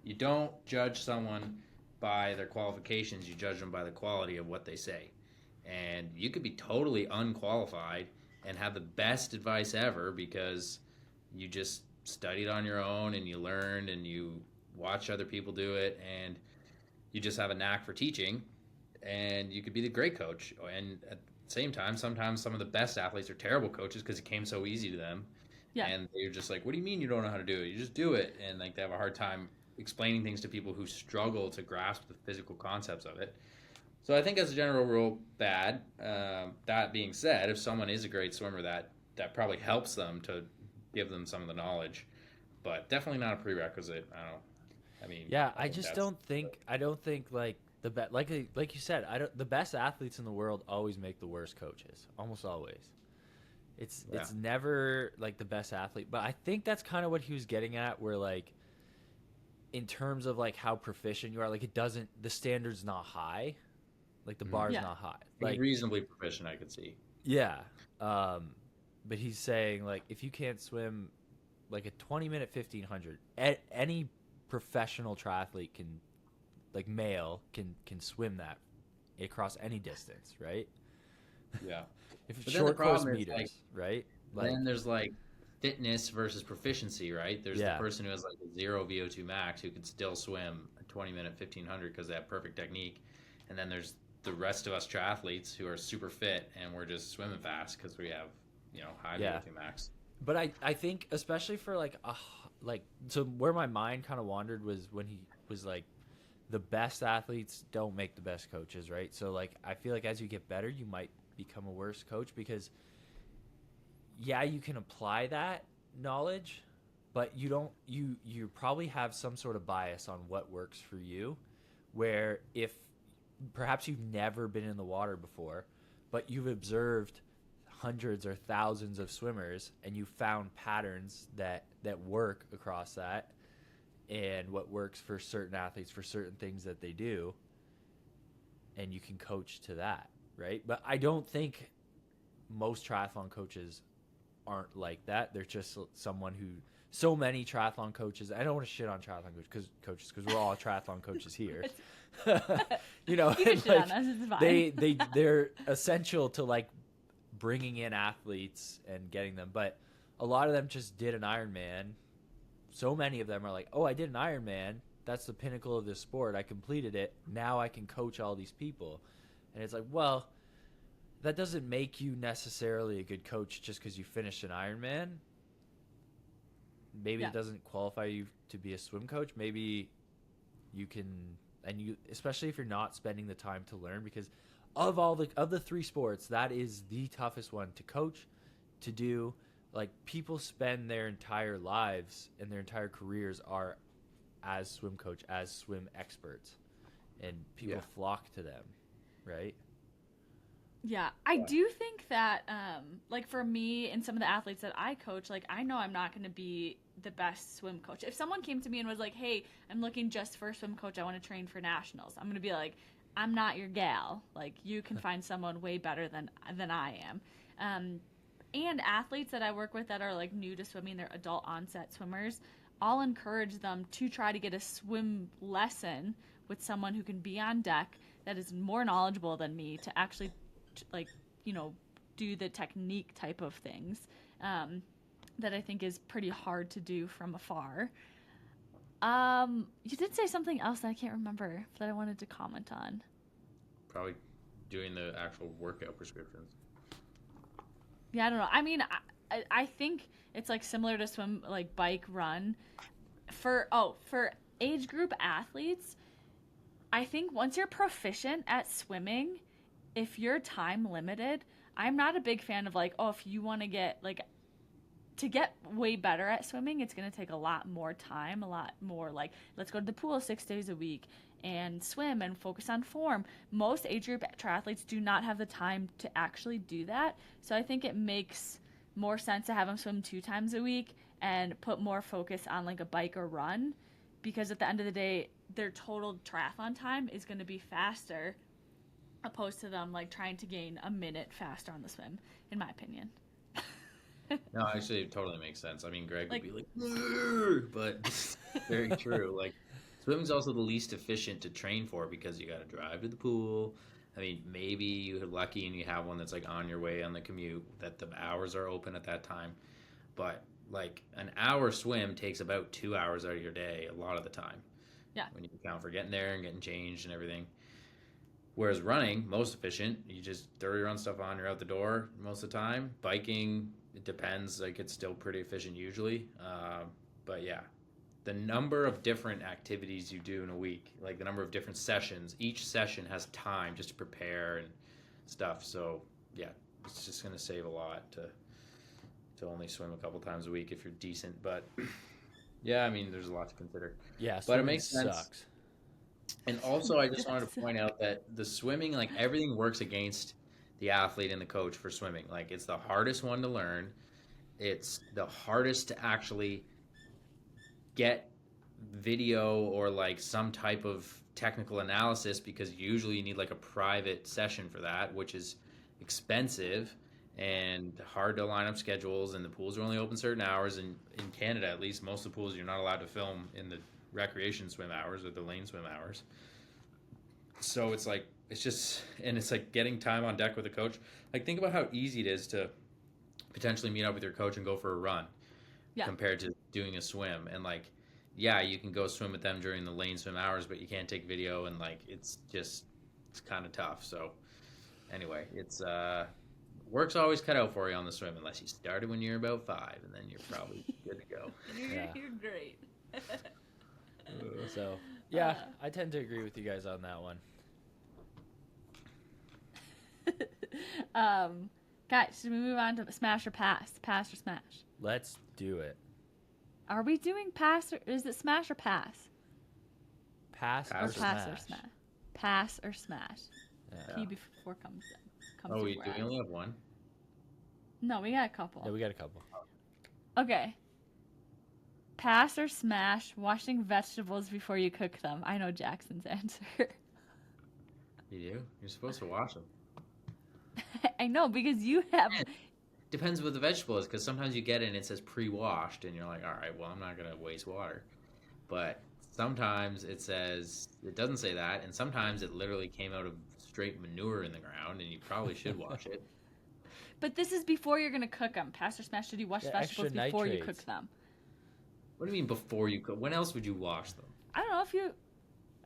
[SPEAKER 3] you don't judge someone by their qualifications. You judge them by the quality of what they say. And you could be totally unqualified and have the best advice ever because you just studied on your own and you learned and you watch other people do it and you just have a knack for teaching, and you could be the great coach. And at the same time, sometimes some of the best athletes are terrible coaches because it came so easy to them.
[SPEAKER 1] Yeah.
[SPEAKER 3] And they're just like, what do you mean you don't know how to do it? You just do it. And like they have a hard time explaining things to people who struggle to grasp the physical concepts of it. So I think as a general rule, bad. That being said, if someone is a great swimmer, that probably helps them to give them some of the knowledge, but definitely not a prerequisite. I
[SPEAKER 2] don't think like like you said, the best athletes in the world always make the worst coaches, almost always. It's never like the best athlete, but I think that's kind of what he was getting at, where like in terms of like how proficient you are, like the standard's not high. Like the bar's not high. Like
[SPEAKER 3] reasonably proficient, I could see.
[SPEAKER 2] Yeah. But he's saying like if you can't swim like a 20-minute 1500, any professional triathlete can, like male, can swim that across any distance, right?
[SPEAKER 3] Yeah.
[SPEAKER 2] If it's short course meters, like, right?
[SPEAKER 3] Like, then there's like fitness versus proficiency, right? There's the person who has like a 0 VO2 max who can still swim a 20-minute 1500 because they have perfect technique, and then there's the rest of us triathletes who are super fit and we're just swimming fast because we have, high VO2 max.
[SPEAKER 2] But I think especially for so where my mind kind of wandered was when he was like, the best athletes don't make the best coaches, right? So like I feel like as you get better, you might become a worse coach because you can apply that knowledge, but you probably have some sort of bias on what works for you, where if perhaps you've never been in the water before, but you've observed hundreds or thousands of swimmers and you found patterns that work across that, and what works for certain athletes for certain things that they do, and you can coach to that, right? But I don't think most triathlon coaches aren't like that. They're just so many triathlon coaches. I don't want to shit on triathlon coaches because we're all triathlon coaches here.
[SPEAKER 1] You can shit on us, it's fine.
[SPEAKER 2] They're essential to like bringing in athletes and getting them, but a lot of them just did an Ironman. So many of them are like, oh, I did an Ironman. That's the pinnacle of this sport. I completed it. Now I can coach all these people. And it's like, well, that doesn't make you necessarily a good coach just because you finished an Ironman. Maybe it doesn't qualify you to be a swim coach. Maybe you can, and you, especially if you're not spending the time to learn, because of the 3 sports, that is the toughest one to coach, to do. Like, people spend their entire lives and their entire careers are as swim coach, as swim experts, and people flock to them, right?
[SPEAKER 1] Yeah, I do think that, like, for me and some of the athletes that I coach, like, I know I'm not going to be the best swim coach. If someone came to me and was like, hey, I'm looking just for a swim coach, I want to train for nationals, I'm going to be like, I'm not your gal. Like, you can find someone way better than I am. And athletes that I work with that are, like, new to swimming, they're adult onset swimmers, I'll encourage them to try to get a swim lesson with someone who can be on deck that is more knowledgeable than me to actually, like, do the technique type of things that I think is pretty hard to do from afar. You did say something else that I can't remember that I wanted to comment on.
[SPEAKER 3] Probably doing the actual workout prescriptions.
[SPEAKER 1] Yeah, I don't know. I mean, I think it's like similar to swim, like bike, run. For age group athletes, I think once you're proficient at swimming, if you're time limited, I'm not a big fan of like, oh, if you want to get like to get way better at swimming, it's going to take a lot more time, a lot more like, let's go to the pool 6 days a week and swim and focus on form. Most age group triathletes do not have the time to actually do that. So I think it makes more sense to have them swim 2 times a week and put more focus on like a bike or run, because at the end of the day, their total triathlon time is going to be faster opposed to them like trying to gain a minute faster on the swim, in my opinion.
[SPEAKER 3] No, actually, it totally makes sense. I mean, Greg would be like, "Grr," but very true. Like, swimming's also the least efficient to train for because you got to drive to the pool. I mean, maybe you're lucky and you have one that's like on your way on the commute that the hours are open at that time. But like an hour swim takes about 2 hours out of your day a lot of the time.
[SPEAKER 1] Yeah.
[SPEAKER 3] When you account for getting there and getting changed and everything. Whereas running, most efficient, you just throw your own stuff on, you're out the door most of the time. Biking, it depends. Like it's still pretty efficient usually. But yeah, the number of different activities you do in a week, like the number of different sessions, each session has time just to prepare and stuff. So yeah, it's just going to save a lot to only swim a couple times a week if you're decent. But yeah, I mean, there's a lot to consider.
[SPEAKER 2] Yeah,
[SPEAKER 3] but it makes sense.
[SPEAKER 2] Sucks.
[SPEAKER 3] And also, I just wanted to point out that the swimming, like everything works against the athlete and the coach for swimming. Like it's the hardest one to learn. It's the hardest to actually get video or like some type of technical analysis because usually you need like a private session for that, which is expensive and hard to line up schedules. And the pools are only open certain hours. And in Canada, at least, most of the pools you're not allowed to film in the recreation swim hours or the lane swim hours. So it's like it's like getting time on deck with a coach. Like think about how easy it is to potentially meet up with your coach and go for a run compared to doing a swim. And like yeah, you can go swim with them during the lane swim hours, but you can't take video, and like it's kind of tough. So anyway, it's work's always cut out for you on the swim unless you started when you're about 5, and then you're probably good to go.
[SPEAKER 1] You're great.
[SPEAKER 2] So, yeah, I tend to agree with you guys on that one.
[SPEAKER 1] Guys, should we move on to smash or pass? Pass or smash?
[SPEAKER 2] Let's do it.
[SPEAKER 1] Are we doing pass or is it smash or pass?
[SPEAKER 2] Pass or smash?
[SPEAKER 1] Pass or smash.
[SPEAKER 2] Yeah.
[SPEAKER 1] P before comes
[SPEAKER 3] Oh, do we
[SPEAKER 1] I.
[SPEAKER 3] only have one?
[SPEAKER 1] No, we got a couple.
[SPEAKER 2] Yeah, we got a couple.
[SPEAKER 1] Okay. Pass or smash washing vegetables before you cook them? I know Jackson's answer.
[SPEAKER 3] You do? You're supposed to wash them.
[SPEAKER 1] I know, because you have...
[SPEAKER 3] Depends what the vegetable is, because sometimes you get it and it says pre-washed, and you're like, all right, well, I'm not going to waste water. But sometimes it doesn't say that, and sometimes it literally came out of straight manure in the ground, and you probably should wash it.
[SPEAKER 1] But this is before you're going to cook them. Pass or smash, should you wash vegetables before you cook them?
[SPEAKER 3] What do you mean before you cook? When else would you wash them?
[SPEAKER 1] I don't know if you...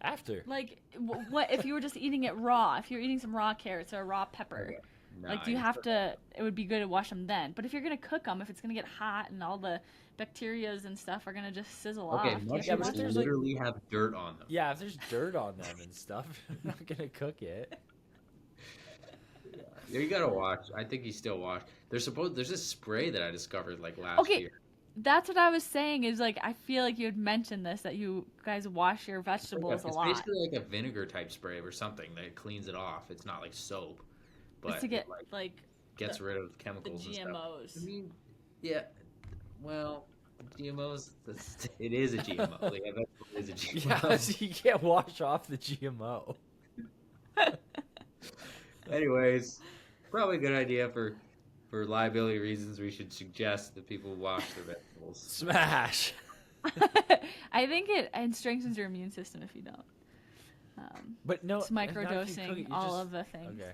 [SPEAKER 2] After.
[SPEAKER 1] Like, what if you were just eating it raw? If you're eating some raw carrots or a raw pepper, like, do you have to? It would be good to wash them then. But if you're gonna cook them, if it's gonna get hot and all the bacterias and stuff are gonna just sizzle off.
[SPEAKER 3] Mushrooms literally have dirt on them.
[SPEAKER 2] Yeah, if there's dirt on them and stuff, you're not gonna cook it.
[SPEAKER 3] Yeah, you gotta wash. I think you still wash. There's this spray that I discovered like last year.
[SPEAKER 1] That's what I was saying is like I feel like you had mentioned this that you guys wash your vegetables a lot.
[SPEAKER 3] It's basically like a vinegar type spray or something that cleans it off. It's not like soap, but
[SPEAKER 1] it's to get like
[SPEAKER 3] gets rid of chemicals
[SPEAKER 1] the GMOs.
[SPEAKER 3] And stuff. I mean, yeah, well, GMOs. It is a GMO. Like, I bet it is a GMO.
[SPEAKER 2] Yeah, so you can't wash off the GMO.
[SPEAKER 3] Anyways, probably a good idea for liability reasons. We should suggest that people wash their vegetables.
[SPEAKER 2] Smash.
[SPEAKER 1] I think it strengthens your immune system if you don't.
[SPEAKER 2] But no,
[SPEAKER 1] it's microdosing all of the things.
[SPEAKER 2] Okay.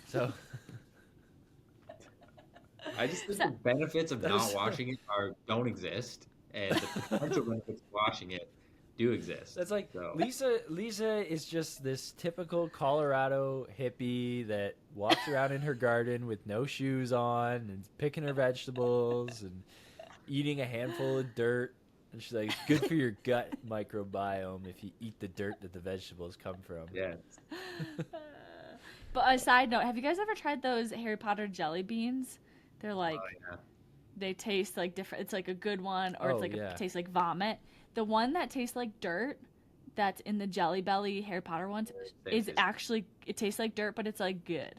[SPEAKER 2] So,
[SPEAKER 3] I just think the benefits of not washing it don't exist, and the potential benefits of washing it do exist.
[SPEAKER 2] That's like
[SPEAKER 3] So,
[SPEAKER 2] Lisa is just this typical Colorado hippie that walks around in her garden with no shoes on and picking her vegetables and eating a handful of dirt. And she's like, it's good for your gut microbiome if you eat the dirt that the vegetables come from.
[SPEAKER 3] yeah.
[SPEAKER 1] But a side note, have you guys ever tried those Harry Potter jelly beans? They're like,
[SPEAKER 3] Yeah.
[SPEAKER 1] they taste like different. It's like a good one, or
[SPEAKER 2] Oh,
[SPEAKER 1] it's like
[SPEAKER 2] yeah.
[SPEAKER 1] it tastes like vomit. The one that tastes like dirt, that's in the Jelly Belly Harry Potter ones, is actually, it tastes like dirt, but it's like good.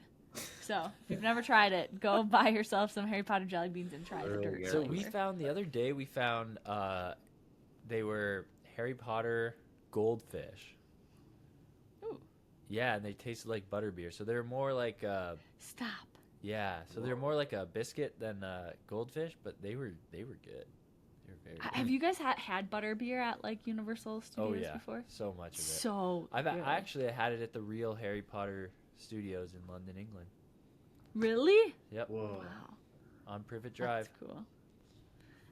[SPEAKER 1] So if you've never tried it, go buy yourself some Harry Potter jelly beans and try the
[SPEAKER 3] Really
[SPEAKER 1] dirt.
[SPEAKER 3] good.
[SPEAKER 2] So
[SPEAKER 1] flavor.
[SPEAKER 2] we found the other day, they were Harry Potter goldfish.
[SPEAKER 1] Ooh.
[SPEAKER 2] Yeah, and they tasted like butterbeer. So they're more like
[SPEAKER 1] Stop.
[SPEAKER 2] yeah, so they're more like a biscuit than goldfish, but they were good. They were very good.
[SPEAKER 1] Have you guys had butterbeer at like Universal Studios
[SPEAKER 2] Oh yeah,
[SPEAKER 1] before?
[SPEAKER 2] so much of it.
[SPEAKER 1] So
[SPEAKER 2] I
[SPEAKER 1] good.
[SPEAKER 2] actually had it at the real Harry Potter Studios in London, England.
[SPEAKER 1] Really?
[SPEAKER 2] Yep,
[SPEAKER 3] Whoa.
[SPEAKER 1] Wow.
[SPEAKER 2] on Privet Drive.
[SPEAKER 1] That's cool.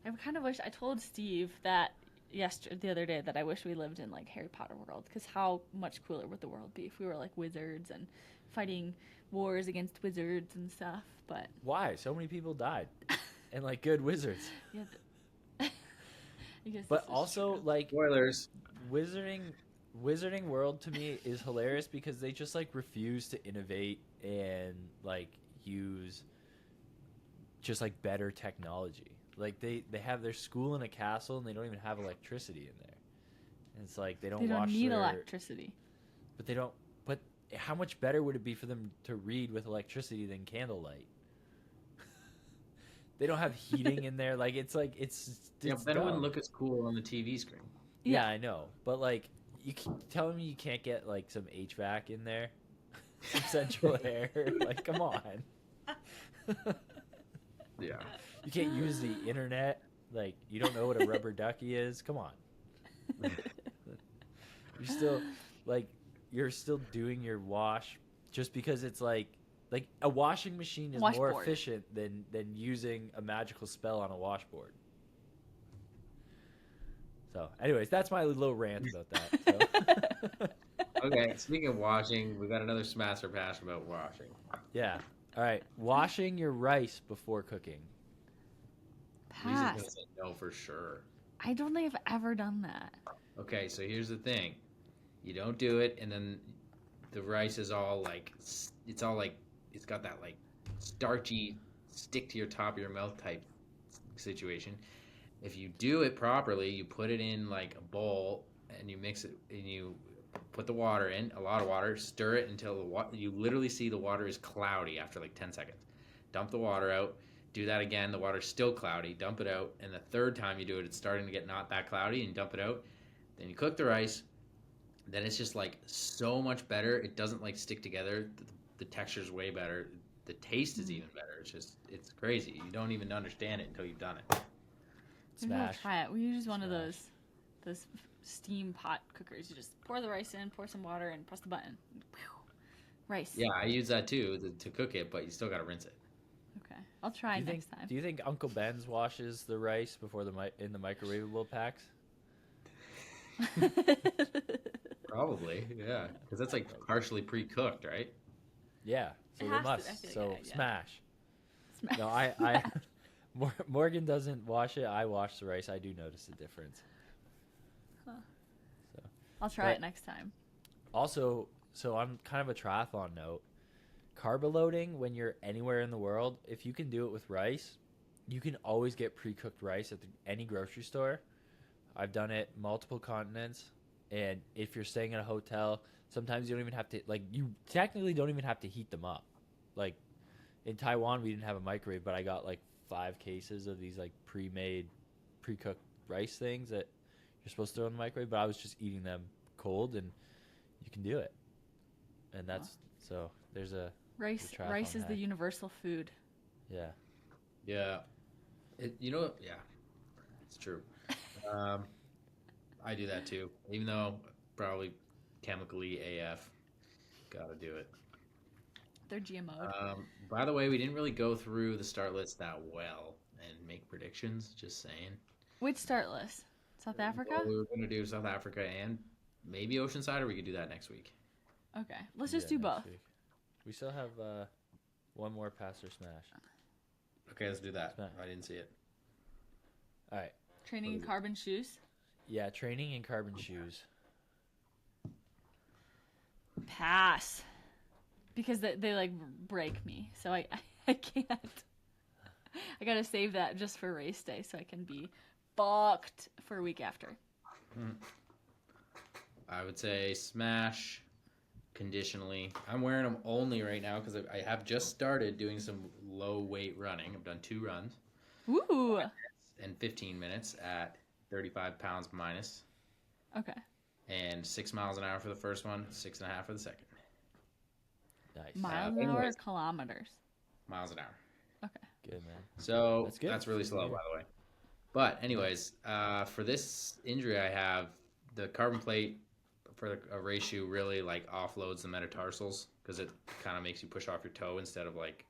[SPEAKER 1] I kind of wish I told Steve that the other day that I wish we lived in like Harry Potter world, because how much cooler would the world be if we were like wizards and fighting wars against wizards and stuff? But
[SPEAKER 2] Why? So many people died, and like good wizards.
[SPEAKER 1] yeah, I guess
[SPEAKER 2] But
[SPEAKER 1] this is
[SPEAKER 2] also
[SPEAKER 1] true.
[SPEAKER 2] like
[SPEAKER 3] Spoilers.
[SPEAKER 2] Wizarding World to me is hilarious because they just like refuse to innovate and like use just like better technology. Like they have their school in a castle and they don't even have electricity in there. And it's like they don't
[SPEAKER 1] They
[SPEAKER 2] wash
[SPEAKER 1] don't need
[SPEAKER 2] their,
[SPEAKER 1] electricity.
[SPEAKER 2] but they don't. But how much better would it be for them to read with electricity than candlelight? They don't have heating in there. Like it's
[SPEAKER 3] Yeah,
[SPEAKER 2] it's
[SPEAKER 3] but then it wouldn't
[SPEAKER 2] dumb.
[SPEAKER 3] look as cool on the TV screen.
[SPEAKER 2] Yeah, I know, but like you telling me you can't get like some HVAC in there, some central air. Like, come on.
[SPEAKER 3] Yeah.
[SPEAKER 2] You can't use the internet. Like, you don't know what a rubber ducky is. Come on. You're still doing your wash just because it's like a washing machine is more
[SPEAKER 1] Washboard.
[SPEAKER 2] efficient than using a magical spell on a washboard. So, anyways, that's my little rant about that. So.
[SPEAKER 3] Okay, speaking of washing, we got another smash or pass about washing.
[SPEAKER 2] Yeah. All right. Washing your rice before cooking.
[SPEAKER 3] Lisa's
[SPEAKER 1] Pass.
[SPEAKER 3] gonna say no for sure.
[SPEAKER 1] I don't think I've ever done that.
[SPEAKER 3] Okay, so here's the thing: you don't do it, and then the rice is all like it's got that like starchy stick to your top of your mouth type situation. If you do it properly, you put it in like a bowl and you mix it and you put the water in, a lot of water, stir it until you literally see the water is cloudy after like 10 seconds. Dump the water out, do that again, the water's still cloudy, dump it out, and the third time you do it, it's starting to get not that cloudy and dump it out. Then you cook the rice, then it's just like so much better. It doesn't like stick together. The texture's way better. The taste is even better. It's crazy. You don't even understand it until you've done it.
[SPEAKER 1] Maybe we'll
[SPEAKER 2] Smash.
[SPEAKER 1] try it. We use one of
[SPEAKER 2] Smash.
[SPEAKER 1] those steam pot cookers. You just pour the rice in, pour some water, and press the button. Rice.
[SPEAKER 3] Yeah, I use that too to cook it, but you still got to rinse it.
[SPEAKER 1] Okay, I'll try it next time.
[SPEAKER 2] Do you think Uncle Ben's washes the rice before in the microwavable packs?
[SPEAKER 3] Probably, yeah, because that's like partially pre-cooked, right?
[SPEAKER 2] Yeah. So
[SPEAKER 1] It
[SPEAKER 2] they
[SPEAKER 1] has to-
[SPEAKER 2] must.
[SPEAKER 1] I feel like
[SPEAKER 2] So
[SPEAKER 1] yeah.
[SPEAKER 2] smash.
[SPEAKER 1] Smash.
[SPEAKER 2] No, I Morgan doesn't wash it. I wash the rice. I do notice the difference.
[SPEAKER 1] I'll try
[SPEAKER 2] But-
[SPEAKER 1] it next time.
[SPEAKER 2] Also, so on kind of a triathlon note, carb loading when you're anywhere in the world, if you can do it with rice, you can always get pre-cooked rice at any grocery store. I've done it multiple continents, and if you're staying at a hotel, sometimes you don't even have to, like, you technically don't even have to heat them up. Like, in Taiwan, we didn't have a microwave, but I got, like, 5 cases of these, like, pre-made, pre-cooked rice things that you're supposed to throw in the microwave, but I was just eating them cold, and you can do it. And that's, so, there's a,
[SPEAKER 1] Rice
[SPEAKER 2] triathlon
[SPEAKER 1] is the
[SPEAKER 2] hack.
[SPEAKER 1] universal food.
[SPEAKER 2] yeah.
[SPEAKER 3] Yeah, yeah, it's true. I do that too, even though probably chemically AF. Gotta do it.
[SPEAKER 1] They're GMO'd.
[SPEAKER 3] By the way, we didn't really go through the start list that well and make predictions. Just saying.
[SPEAKER 1] Which start list? South Africa?
[SPEAKER 3] Well, we were going to do South Africa and maybe Oceanside, or we could do that next week.
[SPEAKER 1] Okay. Let's just do
[SPEAKER 2] next
[SPEAKER 1] both.
[SPEAKER 2] week. We still have one more pass or smash.
[SPEAKER 3] Okay, let's do that.
[SPEAKER 2] Smash.
[SPEAKER 3] I didn't see it.
[SPEAKER 2] All right.
[SPEAKER 1] Training in carbon shoes.
[SPEAKER 2] Yeah, training in carbon shoes.
[SPEAKER 1] Pass. Because they like break me. So I can't. I got to save that just for race day so I can be fucked for a week after.
[SPEAKER 3] I would say smash conditionally. I'm wearing them only right now because I have just started doing some low weight running. I've done 2 runs.
[SPEAKER 1] Ooh.
[SPEAKER 3] In 15 minutes at 35 pounds minus.
[SPEAKER 1] Okay.
[SPEAKER 3] And 6 miles an hour for the first one, 6.5 for the second.
[SPEAKER 2] Nice.
[SPEAKER 1] Miles an hour or kilometers?
[SPEAKER 3] Miles an hour.
[SPEAKER 1] Okay.
[SPEAKER 2] Good, man.
[SPEAKER 3] So
[SPEAKER 2] That's good.
[SPEAKER 3] that's really slow, by the way. But anyways, for this injury I have, the carbon plate for a race shoe really like offloads the metatarsals because it kind of makes you push off your toe instead of like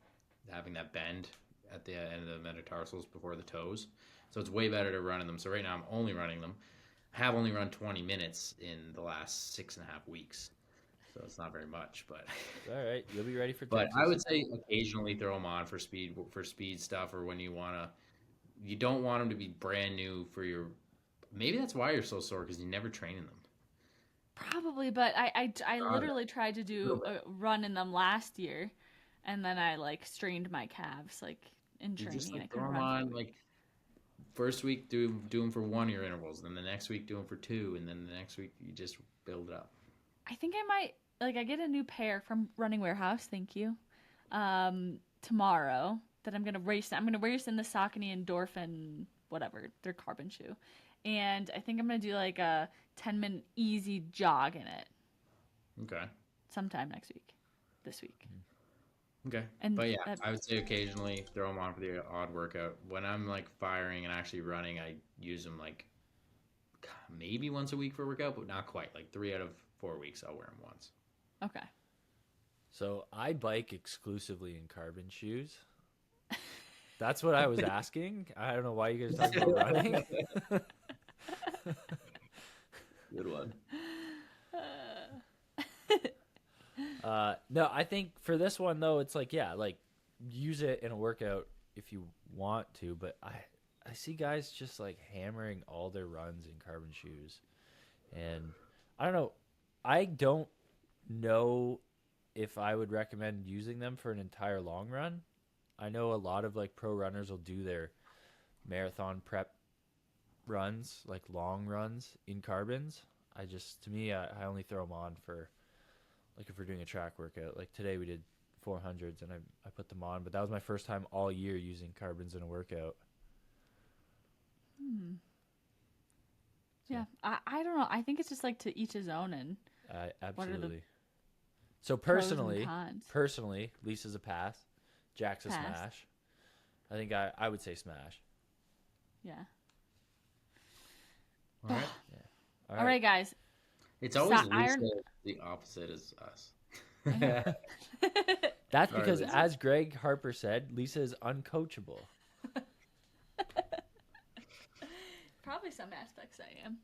[SPEAKER 3] having that bend at the end of the metatarsals before the toes. So it's way better to run in them. So right now I'm only running them. I have only run 20 minutes in the last 6.5 weeks. So it's not very much, but
[SPEAKER 2] All right, you'll be ready for
[SPEAKER 3] but
[SPEAKER 2] Texas.
[SPEAKER 3] I would say occasionally throw them on for speed stuff, or when you don't want them to be brand new for your. Maybe that's why you're so sore, because you never train in them.
[SPEAKER 1] Probably, but I literally tried to do a run in them last year, and then I like strained my calves like in
[SPEAKER 3] You
[SPEAKER 1] training.
[SPEAKER 3] just
[SPEAKER 1] And I
[SPEAKER 3] like throw
[SPEAKER 1] couldn't
[SPEAKER 3] them
[SPEAKER 1] run.
[SPEAKER 3] on like first week do them for 1 year intervals, then the next week do them for 2, and then the next week you just build it up.
[SPEAKER 1] I think I might I get a new pair from Running Warehouse. Thank you. Tomorrow that I'm gonna race. I'm gonna race in the Saucony Endorphin whatever their carbon shoe, and I think I'm gonna do like a 10-minute easy jog in it.
[SPEAKER 3] Okay.
[SPEAKER 1] Sometime this week.
[SPEAKER 3] Okay.
[SPEAKER 1] And
[SPEAKER 3] but yeah, I would say occasionally throw them on for the odd workout. When I'm like firing and actually running, I use them like maybe once a week for a workout, but not quite. Like 3 out of 4 weeks, I'll wear them once.
[SPEAKER 1] Okay.
[SPEAKER 2] So I bike exclusively in carbon shoes. That's what I was asking. I don't know why you guys are talking about running.
[SPEAKER 3] Good one.
[SPEAKER 2] No, I think for this one though, it's like like use it in a workout if you want to, but I see guys just like hammering all their runs in carbon shoes, and I don't know. I don't know if I would recommend using them for an entire long run. I know a lot of like pro runners will do their marathon prep runs, like long runs in carbons. To me, I only throw them on for like if we're doing a track workout. Like today we did 400s and I put them on, but that was my first time all year using carbons in a workout.
[SPEAKER 1] Yeah, I don't know. I think it's just like to each his own, and
[SPEAKER 2] Absolutely. So
[SPEAKER 1] pros and cons?
[SPEAKER 2] personally, Lisa's a pass, Jack's a
[SPEAKER 1] Pass.
[SPEAKER 2] smash. I think I would say smash.
[SPEAKER 1] Yeah.
[SPEAKER 3] All right.
[SPEAKER 2] Yeah.
[SPEAKER 1] All right, guys.
[SPEAKER 3] It's always Lisa
[SPEAKER 1] Iron-
[SPEAKER 3] the opposite as us.
[SPEAKER 2] That's
[SPEAKER 3] Sorry,
[SPEAKER 2] because,
[SPEAKER 3] Lisa.
[SPEAKER 2] as Greg Harper said, Lisa is uncoachable.
[SPEAKER 1] Probably some aspects I am.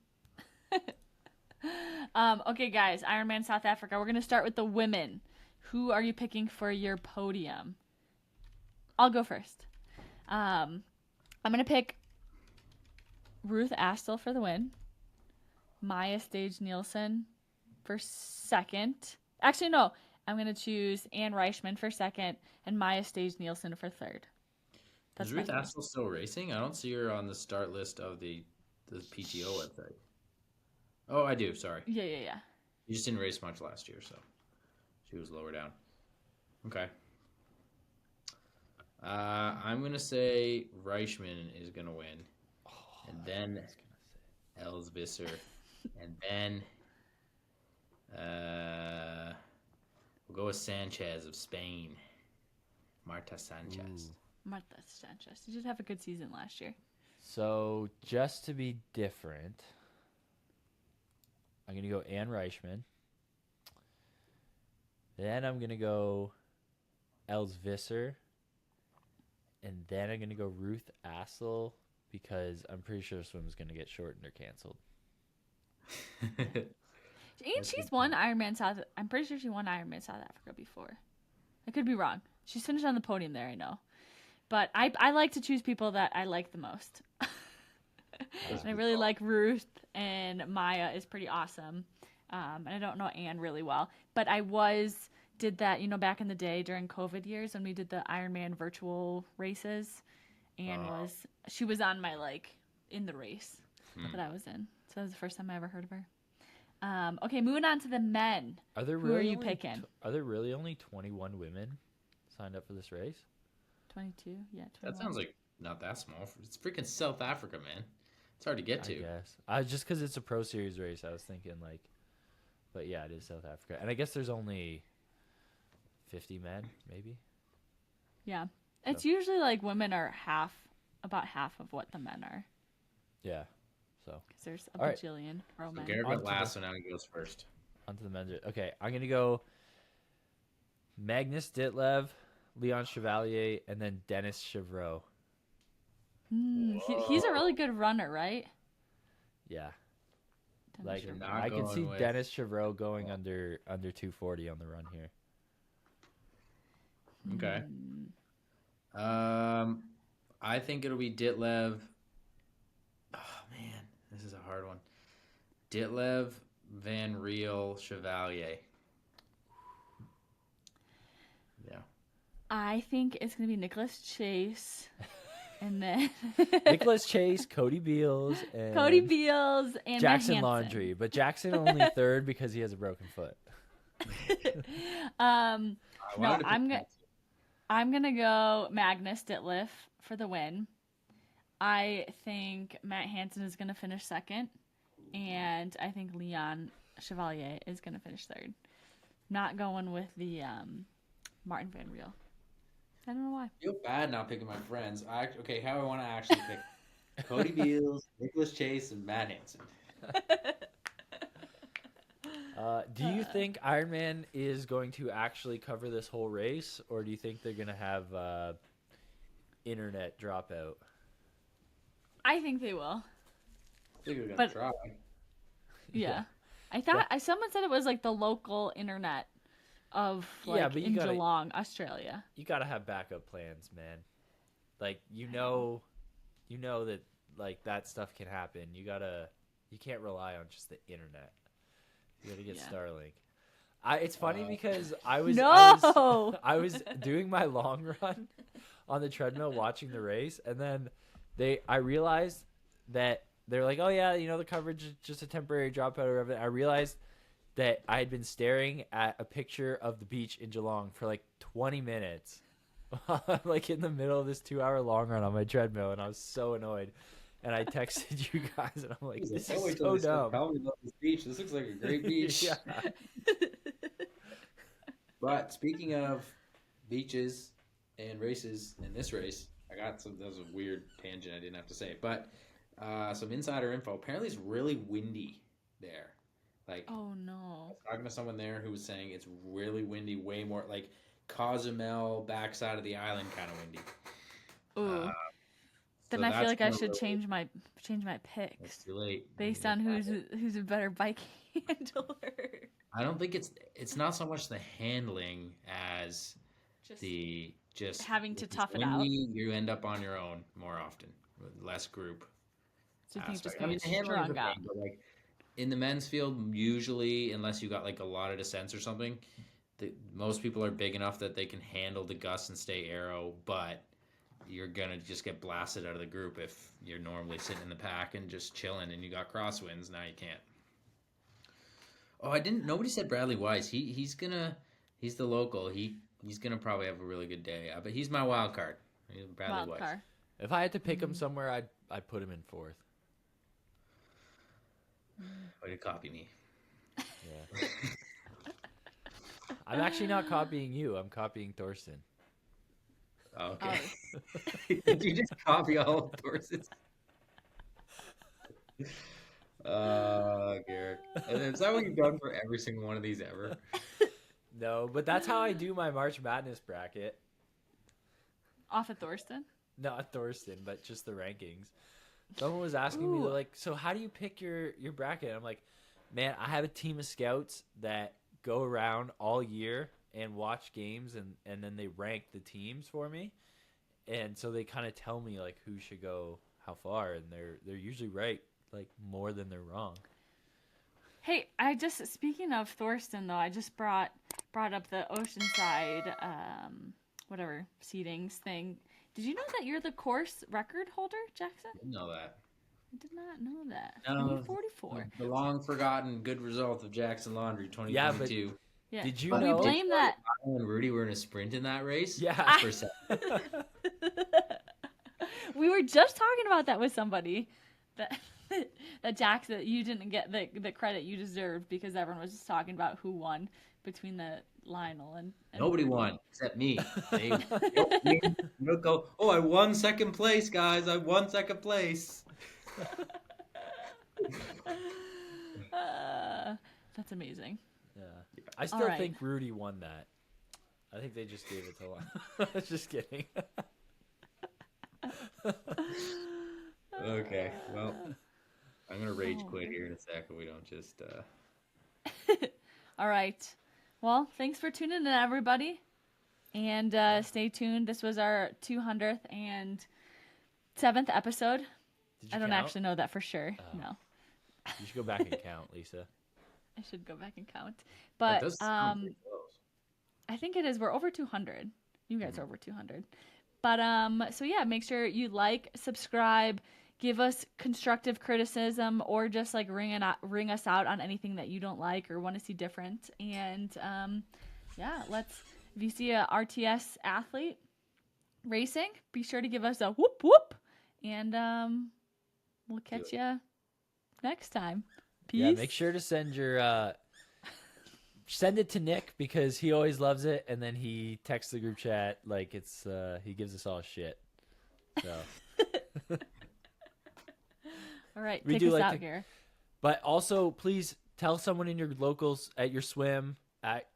[SPEAKER 1] Okay, guys. Ironman South Africa. We're going to start with the women. Who are you picking for your podium? I'll go first. I'm going to pick Ruth Astle for the win. Maya Stage Nielsen for second. Actually, no. I'm going to choose Ann Reichman for second and Maya Stage Nielsen for third.
[SPEAKER 3] Is Ruth Astle still racing? I don't see her on the start list of the PTO website. Oh, I do. Sorry.
[SPEAKER 1] Yeah.
[SPEAKER 3] You just didn't race much last year, so she was lower down. Okay. I'm going to say Reichman is going to win. And then Els Visser. And then we'll go with Sanchez of Spain. Marta Sanchez.
[SPEAKER 1] Marta Sanchez. You did have a good season last year.
[SPEAKER 2] So just to be different, I'm going to go Ann Reichman. Then I'm going to go Els Visser. And then I'm going to go Ruth Astle because I'm pretty sure swim's going to get shortened or canceled.
[SPEAKER 1] And she's won Ironman South. I'm pretty sure she won Ironman South Africa before. I could be wrong. She's finished on the podium there, I know. But I like to choose people that I like the most. And I really like Ruth, and Maya is pretty awesome. And I don't know Anne really well. But I did that, back in the day during COVID years when we did the Ironman virtual races. Anne she was on my, in the race that I was in. So that was the first time I ever heard of her. Okay, moving on to the men. Who are you picking?
[SPEAKER 2] Are there really only 21 women signed up for this race?
[SPEAKER 1] 22, yeah. 21.
[SPEAKER 3] That sounds like not that small. It's freaking South Africa, man. It's hard to get to.
[SPEAKER 2] I guess. Just because it's a Pro Series race, I was thinking but yeah, it is South Africa. And I guess there's only 50 men, maybe?
[SPEAKER 1] Yeah. It's usually women are about half of what the men are.
[SPEAKER 2] Yeah. So.
[SPEAKER 1] Because there's a bajillion pro men.
[SPEAKER 3] Garrick went last, so now he goes first.
[SPEAKER 2] Onto the men's. Okay, I'm going to go Magnus Ditlev, Leon Chevalier, and then Dennis Chevreau.
[SPEAKER 1] He's a really good runner, right?
[SPEAKER 2] Yeah.
[SPEAKER 1] Dennis
[SPEAKER 2] I can see Dennis Chevreau going under 240 on the run here.
[SPEAKER 3] Okay. I think it'll be Ditlev. Oh man, this is a hard one. Ditlev, Van Riel, Chevalier. Yeah.
[SPEAKER 1] I think it's gonna be Nicholas Chase, and then
[SPEAKER 2] Nicholas Chase, Cody Beals, and
[SPEAKER 1] Jackson
[SPEAKER 2] Jackson Laundry. But Jackson only third because he has a broken foot.
[SPEAKER 1] No, I'm gonna go Magnus Ditlev for the win. I think Matt Hansen is gonna finish second, and I think Leon Chevalier is gonna finish third. Not going with the Martin Van Riel. I don't know why.
[SPEAKER 3] I feel bad not picking my friends. Okay, how I want to actually pick Cody Beals, Nicholas Chase, and Matt Hansen.
[SPEAKER 2] Do you think Ironman is going to actually cover this whole race, or do you think they're going to have internet dropout?
[SPEAKER 1] I think they will.
[SPEAKER 3] I think we're going to try.
[SPEAKER 1] Yeah. I thought someone said it was the local internet of in Geelong, Australia.
[SPEAKER 2] You got to have backup plans, man. You know that that stuff can happen. You can't rely on just the internet. You got to get Starlink. It's funny because I was doing my long run on the treadmill watching the race, and then I realized that they're like, oh yeah, the coverage is just a temporary dropout or whatever. I realized that I had been staring at a picture of the beach in Geelong for 20 minutes, in the middle of this 2-hour long run on my treadmill, and I was so annoyed. And I texted you guys, and I'm like, this is so dumb.
[SPEAKER 3] Tell me about this beach. This looks like a great beach.
[SPEAKER 2] Yeah.
[SPEAKER 3] But speaking of beaches and races, in this race, that was a weird tangent I didn't have to say. But some insider info. Apparently it's really windy there.
[SPEAKER 1] Oh, no.
[SPEAKER 3] I was talking to someone there who was saying it's really windy, way more, Cozumel, backside of the island kind of windy.
[SPEAKER 1] Ooh. Then I feel like I should change my picks.
[SPEAKER 3] It's too late.
[SPEAKER 1] Based on who's a better bike handler.
[SPEAKER 3] I don't think it's not so much the handling as just
[SPEAKER 1] having to tough it out.
[SPEAKER 3] You end up on your own more often with less group.
[SPEAKER 1] So you think just
[SPEAKER 3] the handling out. But in the men's field, usually, unless you got a lot of descents or something, most people are big enough that they can handle the gusts and stay aero, but you're going to just get blasted out of the group if you're normally sitting in the pack and just chilling and you got crosswinds. Now you can't. Oh, nobody said Bradley Weiss. He's the local. He's going to probably have a really good day. But he's my wild card. Bradley Weiss.
[SPEAKER 1] Card.
[SPEAKER 2] If I had to pick him somewhere, I'd put him in fourth.
[SPEAKER 3] Way to copy me.
[SPEAKER 2] Yeah. I'm actually not copying you. I'm copying Thorsten.
[SPEAKER 3] Okay. Did you just copy all of Thorsten's? Garrick. Is that what you've done for every single one of these ever?
[SPEAKER 2] No, but that's how I do my March Madness bracket.
[SPEAKER 1] Off of Thorsten?
[SPEAKER 2] not Thorsten, but just the rankings. Someone was asking me,
[SPEAKER 1] Ooh.
[SPEAKER 2] they're like, so how do you pick your bracket? I'm like, man, I have a team of scouts that go around all year and watch games, and then they rank the teams for me. And so they kind of tell me like who should go how far, and they're usually right, like more than they're wrong.
[SPEAKER 1] Hey, speaking of Thorsten though, I just brought up the Oceanside whatever seedings thing. Did you know that you're the course record holder, Jackson?
[SPEAKER 3] I didn't know that.
[SPEAKER 1] I did not know that.
[SPEAKER 3] No,
[SPEAKER 1] 44.
[SPEAKER 3] the long forgotten good result of Jackson Laundry 2022.
[SPEAKER 1] Yeah.
[SPEAKER 2] Did you
[SPEAKER 1] But
[SPEAKER 2] know?
[SPEAKER 1] we blame that.
[SPEAKER 3] Kyle and Rudy were in a sprint in that race.
[SPEAKER 2] Yeah.
[SPEAKER 3] For second.
[SPEAKER 1] We were just talking about that with somebody that Jackson, you didn't get the credit you deserved because everyone was just talking about who won between the Lionel and
[SPEAKER 3] Nobody
[SPEAKER 1] Rudy.
[SPEAKER 3] won except me. They don't go, oh, I won second place, guys. I won second place.
[SPEAKER 1] That's amazing.
[SPEAKER 2] Yeah. I still
[SPEAKER 1] right.
[SPEAKER 2] think Rudy won that. I think they just gave it to him. Just kidding.
[SPEAKER 3] Okay, well, I'm gonna rage quit here in a second. We don't just.
[SPEAKER 1] All right. Well, thanks for tuning in, everybody, and stay tuned. This was our 207th episode.
[SPEAKER 2] Did you
[SPEAKER 1] I don't
[SPEAKER 2] count?
[SPEAKER 1] actually know that for sure. No,
[SPEAKER 2] You should go back and count, Lisa.
[SPEAKER 1] I should go back and count.
[SPEAKER 3] That
[SPEAKER 1] But
[SPEAKER 3] does sound pretty close.
[SPEAKER 1] I think it is. We're over 200. You guys are over 200. But so yeah, make sure you like, subscribe, give us constructive criticism, or just like ring us out on anything that you don't like or want to see different. And yeah, if you see a RTS athlete racing, be sure to give us a whoop whoop, and we'll catch you next time. Peace.
[SPEAKER 2] Yeah, make sure to send it to Nick because he always loves it, and then he texts the group chat like it's he gives us all shit. So
[SPEAKER 1] All right,
[SPEAKER 2] We
[SPEAKER 1] take
[SPEAKER 2] do
[SPEAKER 1] us
[SPEAKER 2] like
[SPEAKER 1] out
[SPEAKER 2] to-
[SPEAKER 1] here.
[SPEAKER 2] But also, please tell someone in your locals, at your swim,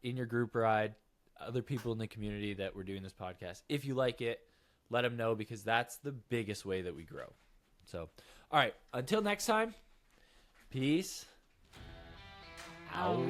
[SPEAKER 2] in your group ride, other people in the community that we're doing this podcast. If you like it, let them know because that's the biggest way that we grow. So, all right, until next time, peace out.